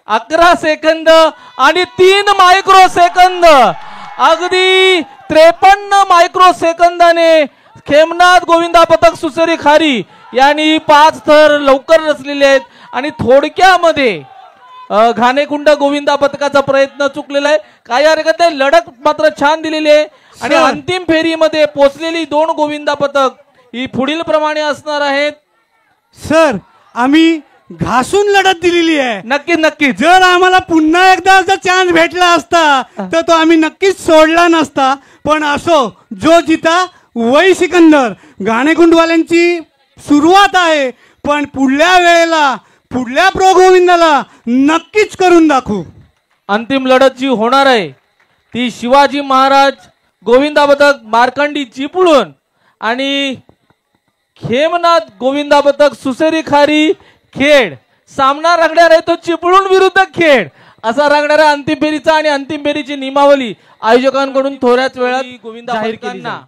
11 सेकंद आणि 3 मायक्रोसेकंद. अगदी 53 मायक्रोसेकंदाने खेमनाथ गोविंदा पथक सुसेरी खारी यांनी 5 थर लवकर रचलेले आहेत. आणि थोडक्यामध्ये घाणेखुंट गोविंदा पथकाचा प्रयत्न चुकलेला आहे. काही हरकत नाही, लढत मात्र छान दिलेली आहे. आणि अंतिम फेरीमध्ये पोहोचलेली 2 गोविंदा पथक ही पुढील प्रमाणे असणार आहेत. सर आम्ही घासून लढत दिलेली आहे. नक्की नक्की. जर आम्हाला पुन्हा एकदा जर चान्स भेटला असता तर तो आम्ही नक्कीच सोडला नसता. पण असो, जो जिता वही सिकंदर. घाणेखुंटवाल्यांची सुरुवात आहे, पण पुढल्या वेळेला पुढल्या प्रो गोविंदाला नक्कीच करून दाखवू. अंतिम लढत जी होणार आहे ती शिवाजी महाराज गोविंदा पथक मार्कंडी चिपळूण आणि खेमनाथ गोविंदा पथक सुसेरी खारी खेड. सामना रंगणार आहे तो चिपळूण विरुद्ध खेड असा रंगणार आहे अंतिम फेरीचा. आणि अंतिम फेरीची नियमावली आयोजकांकडून थोड्याच वेळात गोविंदा पथकांना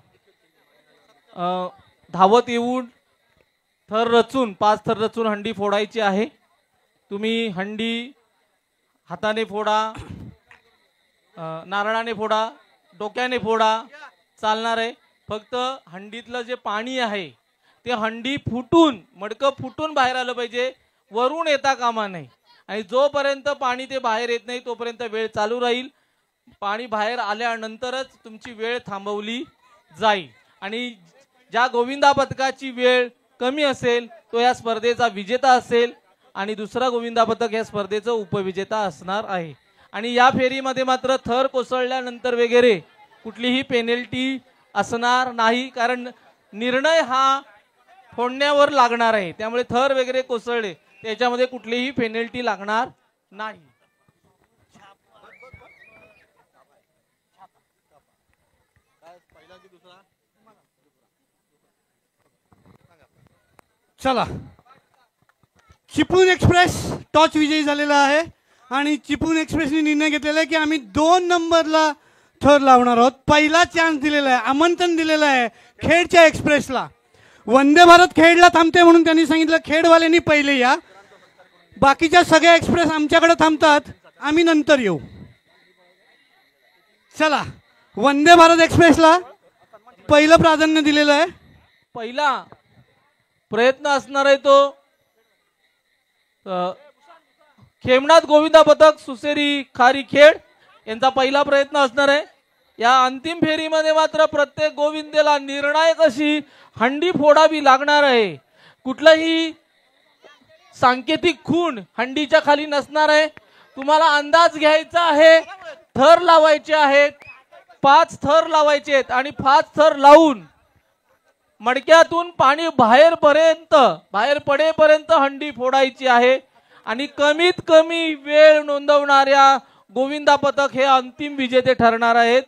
धावत येऊन थर रचून 5 थर रचून हंडी फोडायची आहे. तुम्ही हंडी हाताने फोडा, नारळाने फोडा, डोक्याने फोडा, चालणार आहे. फक्त हंडीतलं जे पाणी आहे ते हंडी फुटून मडकं फुटून बाहेर आलं पाहिजे, वरून येता कामा नाही. आणि जोपर्यंत पाणी ते बाहेर येत नाही तोपर्यंत वेळ चालू राहील. पाणी बाहेर आल्यानंतरच तुमची वेळ थांबवली जाईल. आणि ज्या गोविंदा पथकाची वेळ कमी असेल तो या स्पर्धेचा विजेता असेल आणि दुसरा गोविंदा पथक या स्पर्धेचा उपविजेता असणार आहे. आणि या फेरीमध्ये मात्र थर कोसळल्यानंतर वगैरे कुठलीही पेनल्टी असणार नाही, कारण निर्णय हा फोडण्यावर लागणार आहे. त्यामुळे थर वगैरे कोसळले त्याच्यामध्ये कुठलीही पेनल्टी लागणार नाही. चला, चिपळूण एक्सप्रेस टॉच विजयी झालेला आहे. आणि चिपळूण एक्सप्रेसने निर्णय घेतलेला आहे की आम्ही 2 नंबरला थर लावणार आहोत. पहिला चान्स दिलेला आहे, आमंत्रण दिलेलं आहे खेडच्या एक्सप्रेसला. वंदे भारत खेडला थांबते म्हणून त्यांनी सांगितलं खेडवाल्यांनी पहिले या, बाकीच्या सगळ्या एक्सप्रेस आमच्याकडे थांबतात, आम्ही नंतर येऊ. चला, वंदे भारत एक्सप्रेसला पहिलं प्राधान्य दिलेलं आहे. पहिला प्रयत्न असणार आहे तो खेमनाथ गोविंदा पथक सुसेरी खारी खेड यांचा पहिला प्रयत्न असणार आहे. या अंतिम फेरीमध्ये मात्र प्रत्येक गोविंदेला निर्णायक अशी हंडी फोडावी लागणार आहे. कुठलाही सांकेतिक खूण हंडीच्या खाली नसणार आहे. तुम्हाला अंदाज घ्यायचा आहे, थर लावायचे आहेत, 5 थर लावायचे आहेत आणि 5 थर लावून मडक्यातून पाणी बाहेर पडेपर्यंत हंडी फोडायची आहे आणि कमीत कमी वेळ नोंदवणाऱ्या गोविंदा पथक हे अंतिम विजेते ठरणार आहेत.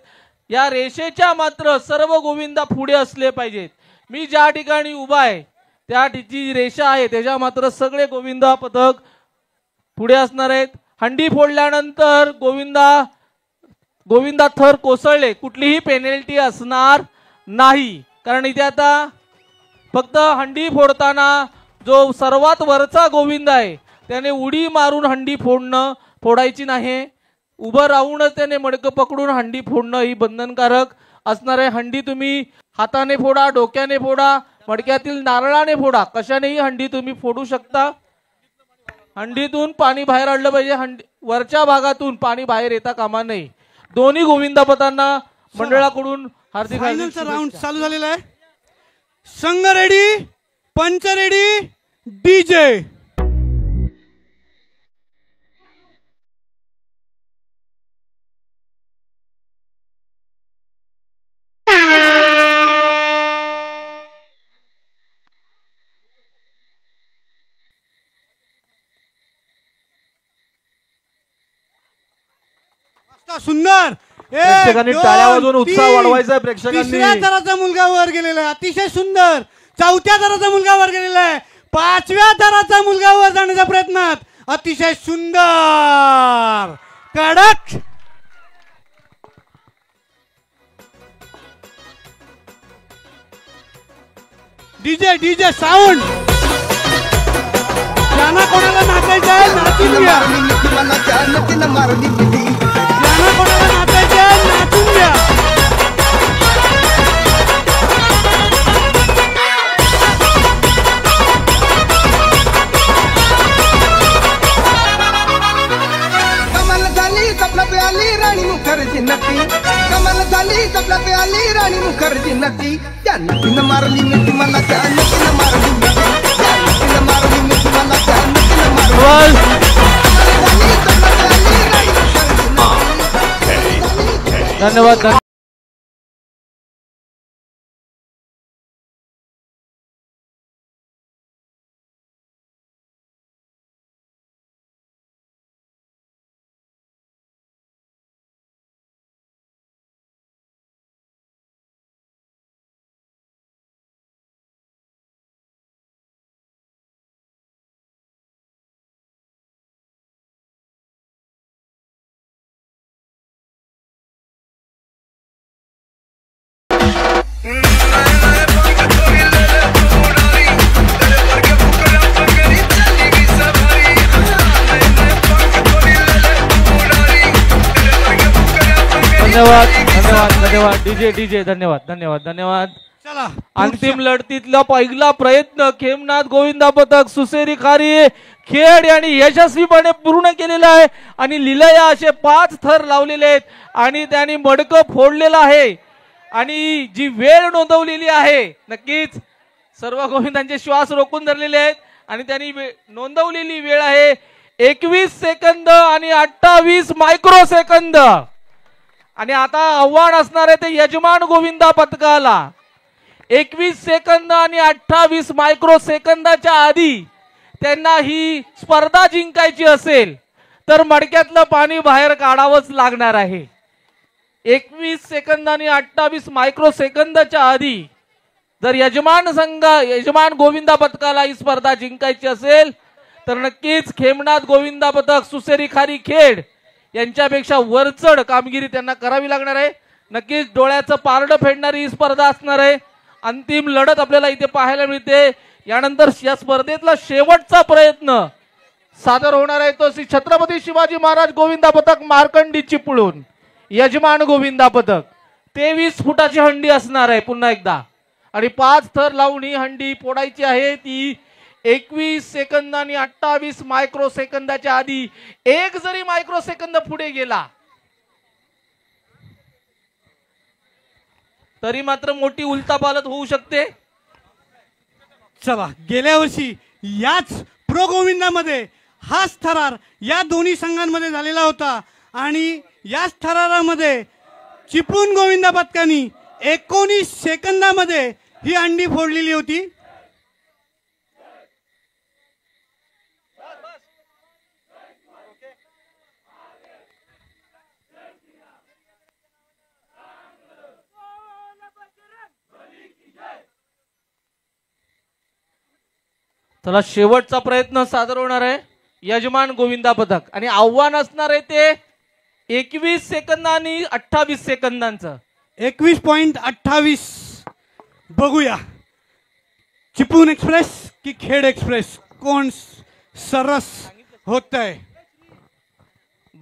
या रेषेच्या मात्र सर्व गोविंदा पुढे असले पाहिजेत. मी ज्या ठिकाणी उभा आहे त्या जी रेषा आहे त्याच्या मात्र सगळे गोविंदा पथक पुढे असणार आहेत. हंडी फोडल्यानंतर गोविंदा थर कोसळले कुठलीही पेनल्टी असणार नाही, कारण इथे आता फक्त हंडी फोडताना जो सर्वात वरचा गोविंद आहे त्याने उडी मारून हंडी फोडायची नाही. उभं राहूनच त्याने मडकं पकडून हंडी फोडणं ही बंधनकारक असणार आहे. हंडी तुम्ही हाताने फोडा, डोक्याने फोडा, मडक्यातील नारळाने फोडा, कशानेही हंडी तुम्ही फोडू शकता. हंडीतून पाणी बाहेर आणलं पाहिजे. वरच्या भागातून पाणी बाहेर येता कामा नये. दोन्ही गोविंदा पथकांना मंडळाकडून हार्दिक फायनलचा राऊंड चालू झालेला आहे. संघ रेडी, पंच रेडी, डीजे. सुंदर. प्रेक्षकांनी टाळ्या वाजवून उत्साह वाढवायचा आहे. प्रेक्षकांनी तिसऱ्या थराचा मुलगा वर गेलेला आहे, अतिशय सुंदर. चौथ्या थराचा मुलगा वर गेलेला आहे. पाचव्या थराचा मुलगा वर जाण्याच्या प्रयत्नात अतिशय सुंदर कडक. DJ sound. ज्यांना कोणाला नाचायचं आहे नाचून घ्या. ज्यांना कोणाला नाचायचं आहे नाचून घ्या. कमाल झाली कपला पे आली राणी मुखर्जी नटी. कमाल झाली कपला पे आली राणी मुखर्जी नटी. त्या नटीनं मारली मिठी मला, त्या नटीनं मारली मिठी, त्या नटीनं मारली मिठी मला, त्या नटीनं मारली. धन्यवाद. धन्यवाद डीजे. धन्यवाद. चला अंतिम लढतीतला पहिला प्रयत्न खेमनाथ गोविंदा पथक सुसेरी खारी खेड यांनी यशस्वीपणे पूर्ण केलेला आहे आणि लिलया असे 5 थर लावलेले आहेत आणि त्यांनी मडकं फोडलेलं आहे आणि जी वेळ नोंदवलेली आहे नक्कीच सर्व गोविंदांचे श्वास रोखून धरलेले आहेत आणि त्यांनी नोंदवलेली वेळ आहे 21 सेकंद आणि 28 मायक्रो सेकंद. आणि आता आव्हान असणार आहे ते यजमान गोविंदा पथकाला. 21 सेकंद आणि 28 मायक्रो सेकंदाच्या आधी त्यांना ही स्पर्धा जिंकायची असेल तर मडक्यातलं पाणी बाहेर काढावंच लागणार आहे. 21 सेकंद आणि 28 मायक्रो सेकंदाच्या आधी जर यजमान गोविंदा पथकाला ही स्पर्धा जिंकायची असेल तर नक्कीच खेमनाथ गोविंदा पथक सुसेरी खारी खेड यांच्यापेक्षा वरचढ कामगिरी त्यांना करावी लागणार आहे. नक्कीच डोळ्याचं पारडं फेडणारी ही स्पर्धा असणार आहे. अंतिम लढत आपल्याला इथे पाहायला मिळते. यानंतर या स्पर्धेतला शेवटचा प्रयत्न सादर होणार आहे तो श्री छत्रपती शिवाजी महाराज गोविंदा पथक मार्कंडी चिपळूण यजमान गोविंदा पथक. 23 फुटाची हंडी असणार आहे पुन्हा एकदा आणि 5 थर लावून ही हंडी फोडायची आहे. ती 21 सेकंद आणि 28 मायक्रो सेकंदाच्या आधी एक जरी मायक्रो सेकंद पुढे गेला तरी मात्र मोठी उलथापालथ होऊ शकते. चला गेल्या वर्षी याच प्रो गोविंदामध्ये हाच थरार या दोन्ही संघांमध्ये झालेला होता आणि याच थरारामध्ये चिपळूण गोविंदा पथकाने 19 सेकंदामध्ये ही अंडी फोडलेली होती. चला शेवटचा प्रयत्न सादर होणार आहे. यजमान गोविंदा पथक आणि आव्हान असणार आहे ते 21 सेकंद आणि 28 सेकंदांचं. 21.28. बघूया चिपळूण एक्सप्रेस की खेड एक्सप्रेस कोण सरस होत आहे.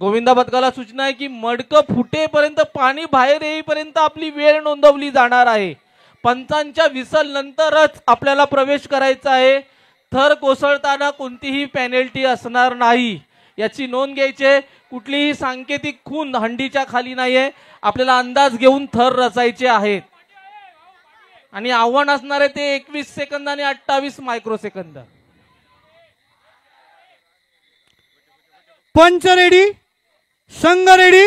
गोविंदा पथकाला सूचना आहे की मडकं फुटेपर्यंत पाणी बाहेर येईपर्यंत आपली वेळ नोंदवली जाणार आहे. पंचांच्या विसल नंतरच आपल्याला प्रवेश करायचा आहे. थर कोसळताना कोणतीही पेनल्टी असणार नाही याची नोंद घ्यायची. कुठलीही सांकेतिक खून हंडीच्या खाली नाहीये. आपल्याला अंदाज घेऊन थर रचायचे आहेत आणि आव्हान असणार आहे ते 21 सेकंद आणि 28 मायक्रोसेकंद. पंच रेडी, संघ रेडी.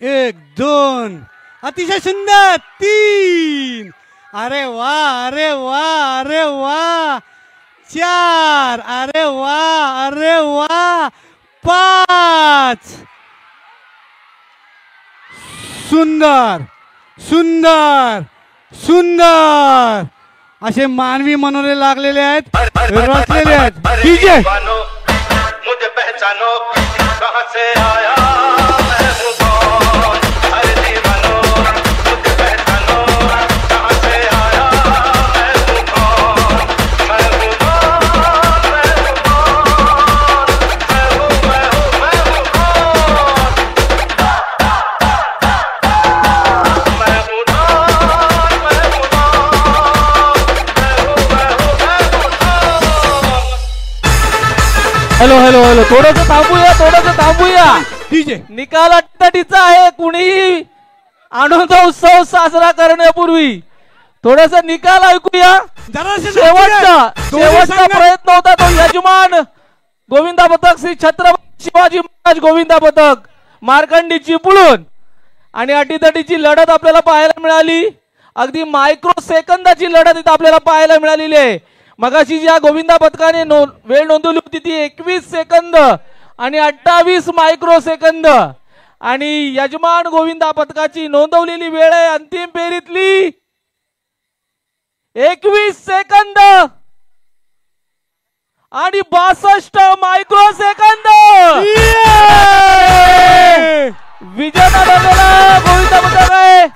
एक, दोन, अतिशय सुंदर. 3, अरे वा, अरे वा, अरे वा. 4, अरे वा, अरे वा. 5, सुंदर सुंदर सुंदर असे मानवी मनोरे लागलेले आहेत, रचलेले आहेत. डीजे मुझे पहचानो कहां से आया मैं हूं कौन. अरे दीवानो मुझे पहचानो कहां से आया मैं हूं कौन. मैं हूं कौन, मैं हूं कौन, मैं हूं कौन. मैं हूं हॅलो हॅलो हॅलो थोडंसं थांबूया. डीजे निकाल अट्टाटीचा आहे. कुणीही आनंद उत्सव साजरा करण्यापूर्वी थोडस निकाल ऐकूया. शेवटचा प्रयत्न होता तो यजमान गोविंदा पथक श्री छत्रपती शिवाजी महाराज गोविंदा पथक मार्कंडी चिपळूण आणि अटीतटीची लढत आपल्याला पाहायला मिळाली. अगदी मायक्रो सेकंदाची लढत इथं आपल्याला पाहायला मिळालेली आहे. मगाशी ज्या गोविंदा पथकाने वेळ नोंदवली होती ती 21 सेकंद आणि 28 मायक्रो सेकंद आणि यजमान गोविंदा पथकाची नोंदवलेली वेळ आहे अंतिम फेरीतली 21 सेकंद आणि 62 मायक्रो सेकंद. विजेता ठरलेला गोविंदा पथक आहे.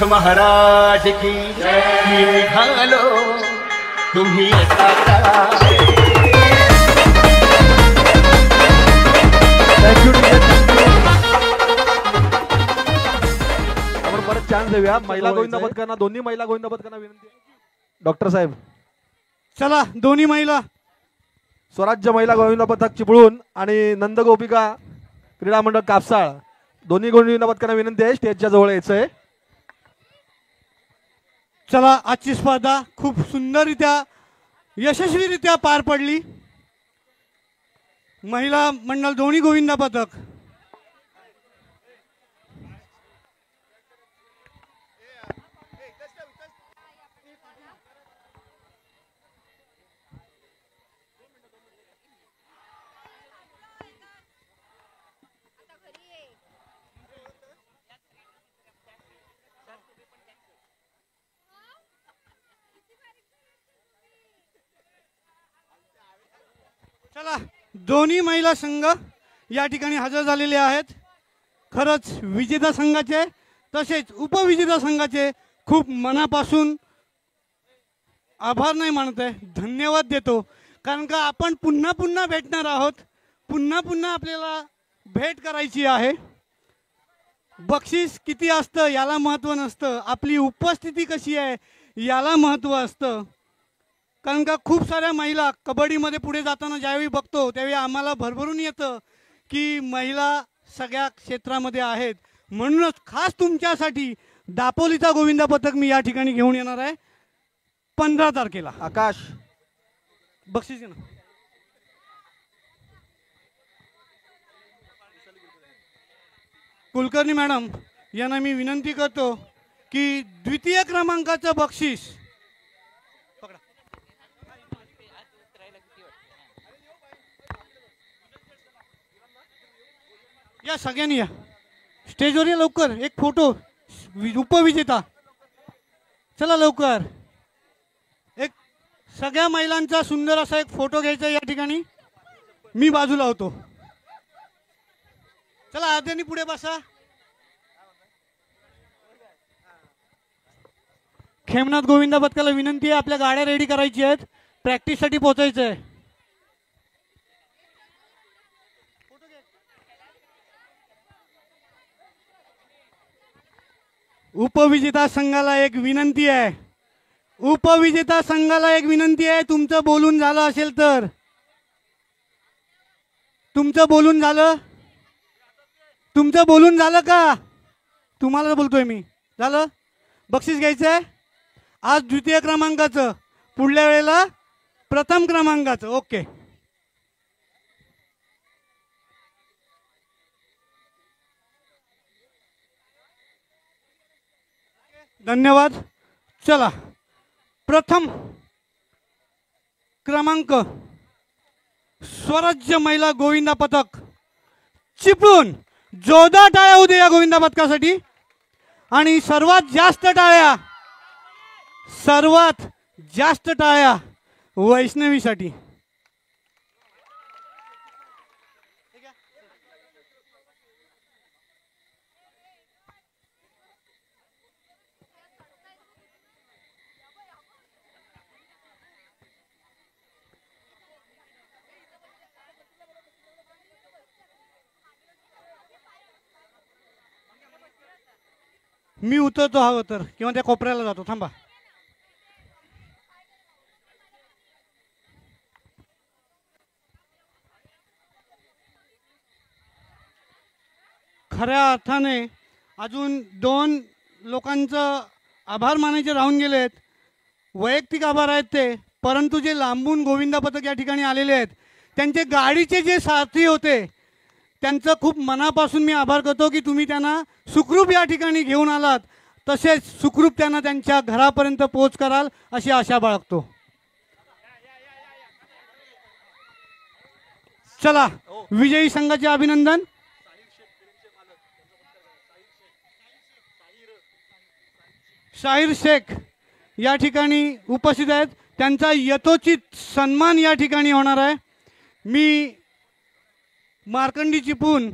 महाराज की निघालो तुम्ही चान्स देऊया महिला गोविंदा पथकांना, दोन्ही महिला गोविंदा पथकांना विनंती आहे. डॉक्टर साहेब, चला दोन्ही महिला. स्वराज्य महिला गोविंदा पथक चिपळूण आणि नंदगोपिका क्रीडा मंडळ कापसाळ दोन्ही गोविंदा पथकांना विनंती आहे स्टेजच्या जवळ यायचंय. चला आजची स्पर्धा खूप सुंदररित्या यशस्वीरित्या पार पडली. महिला मंडळ दोन्ही गोविंदा पथक. चला दोन्ही महिला संघ या ठिकाणी हजर झालेले आहेत. खरंच विजेता संघाचे तसेच उपविजेता संघाचे खूप मनापासून आभार नाही मानत आहे, धन्यवाद देतो. कारण का आपण पुन्हा पुन्हा भेटणार आहोत, पुन्हा पुन्हा आपल्याला भेट करायची आहे. बक्षीस किती असतं याला महत्त्व नसतं, आपली उपस्थिती कशी आहे याला महत्त्व असतं. कारण का खूप साऱ्या महिला कबड्डीमध्ये पुढे जाताना ज्यावेळी बघतो त्यावेळी आम्हाला भरभरून येतं की महिला सगळ्या क्षेत्रामध्ये आहेत. म्हणूनच खास तुमच्यासाठी दापोलीचा गोविंदा पथक मी या ठिकाणी घेऊन येणार आहे 15 तारखेला. आकाश बक्षीस घेणं. कुलकर्णी मॅडम यांना मी विनंती करतो की द्वितीय क्रमांकाचं बक्षीस या सगळ्यांनी या स्टेजवर या लवकर. एक फोटो उपविजेता. चला लवकर. एक सगळ्या महिलांचा सुंदर असा एक फोटो घ्यायचा या ठिकाणी. मी बाजूला होतो. चला आद्यांनी पुढे बसा. खेमनाथ गोविंदा पथकाला विनंती आहे आपल्या गाड्या रेडी करायची आहेत, प्रॅक्टिससाठी पोहोचायचं आहे. उपविजेता संघाला एक विनंती आहे, उपविजेता संघाला एक विनंती आहे. तुमचं बोलून झालं असेल तर, तुमचं बोलून झालं, तुमचं बोलून झालं का? तुम्हाला बोलतोय मी. झालं? बक्षीस घ्यायचं आहे आज द्वितीय क्रमांकाचं, पुढल्या वेळेला प्रथम क्रमांकाचं. ओके धन्यवाद. चला प्रथम क्रमांक स्वराज्य महिला गोविंदा पथक चिपळूण. जोरदार टाळ्या होऊ दे या गोविंदा पथकासाठी. आणि सर्वात जास्त टाळ्या, सर्वात जास्त टाळ्या वैष्णवीसाठी. मी उतरतो हवं तर, किंवा त्या कोपऱ्याला जातो. थांबा. खऱ्या अर्थाने अजून 2 लोकांचं आभार मानायचे राहून गेलेत. वैयक्तिक आभार आहेत ते, परंतु जे लांबून गोविंदा पथक या ठिकाणी आलेले आहेत त्यांचे गाडीचे जे सारथी होते त्यांचं खूप मनापासून मी आभार करतो की तुम्ही त्यांना सुखरूप या ठिकाणी घेऊन आलात, तसेच सुखरूप त्यांना त्यांच्या घरापर्यंत पोहोच कराल अशी आशा बाळगतो. चला विजयी संघाचे अभिनंदन. शाहीर शेख या ठिकाणी उपस्थित आहेत, त्यांचा यथोचित सन्मान या ठिकाणी होणार आहे. मी मार्कंडी चिपळूण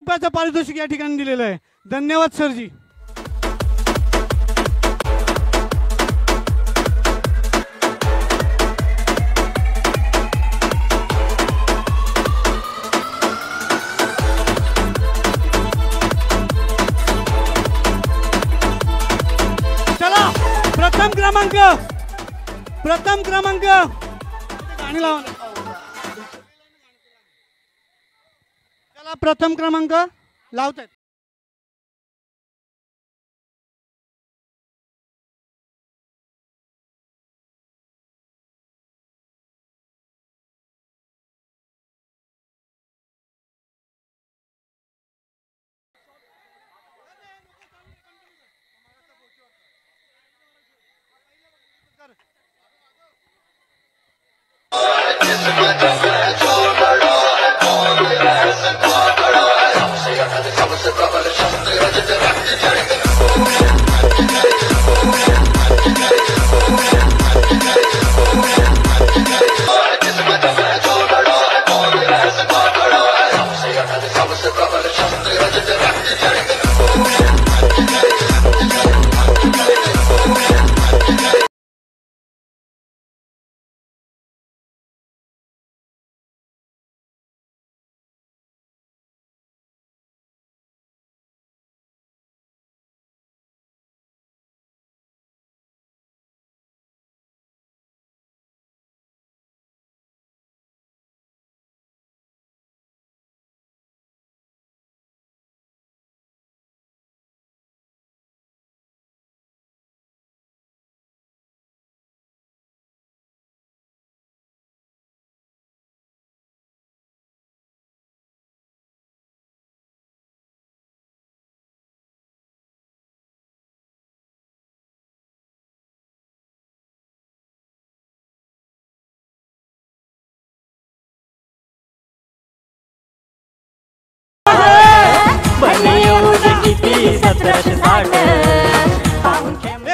रुपयाचं पारितोषिक या ठिकाणी दिलेलं आहे. धन्यवाद सरजी. चला प्रथम क्रमांक गाणी लावा. चला प्रथम क्रमांक लावतात.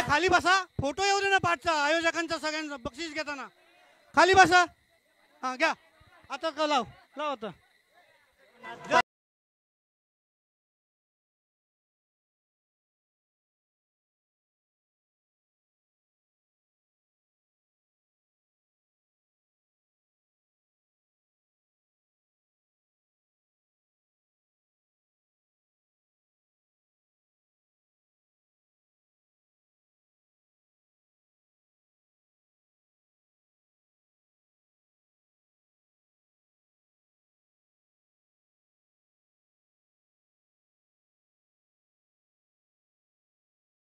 खाली बसा. फोटो येऊ दे ना पाठचा. आयोजकांचा सगळ्यांचा बक्षीस घेताना खाली बसा. हा घ्या आता लाव आता.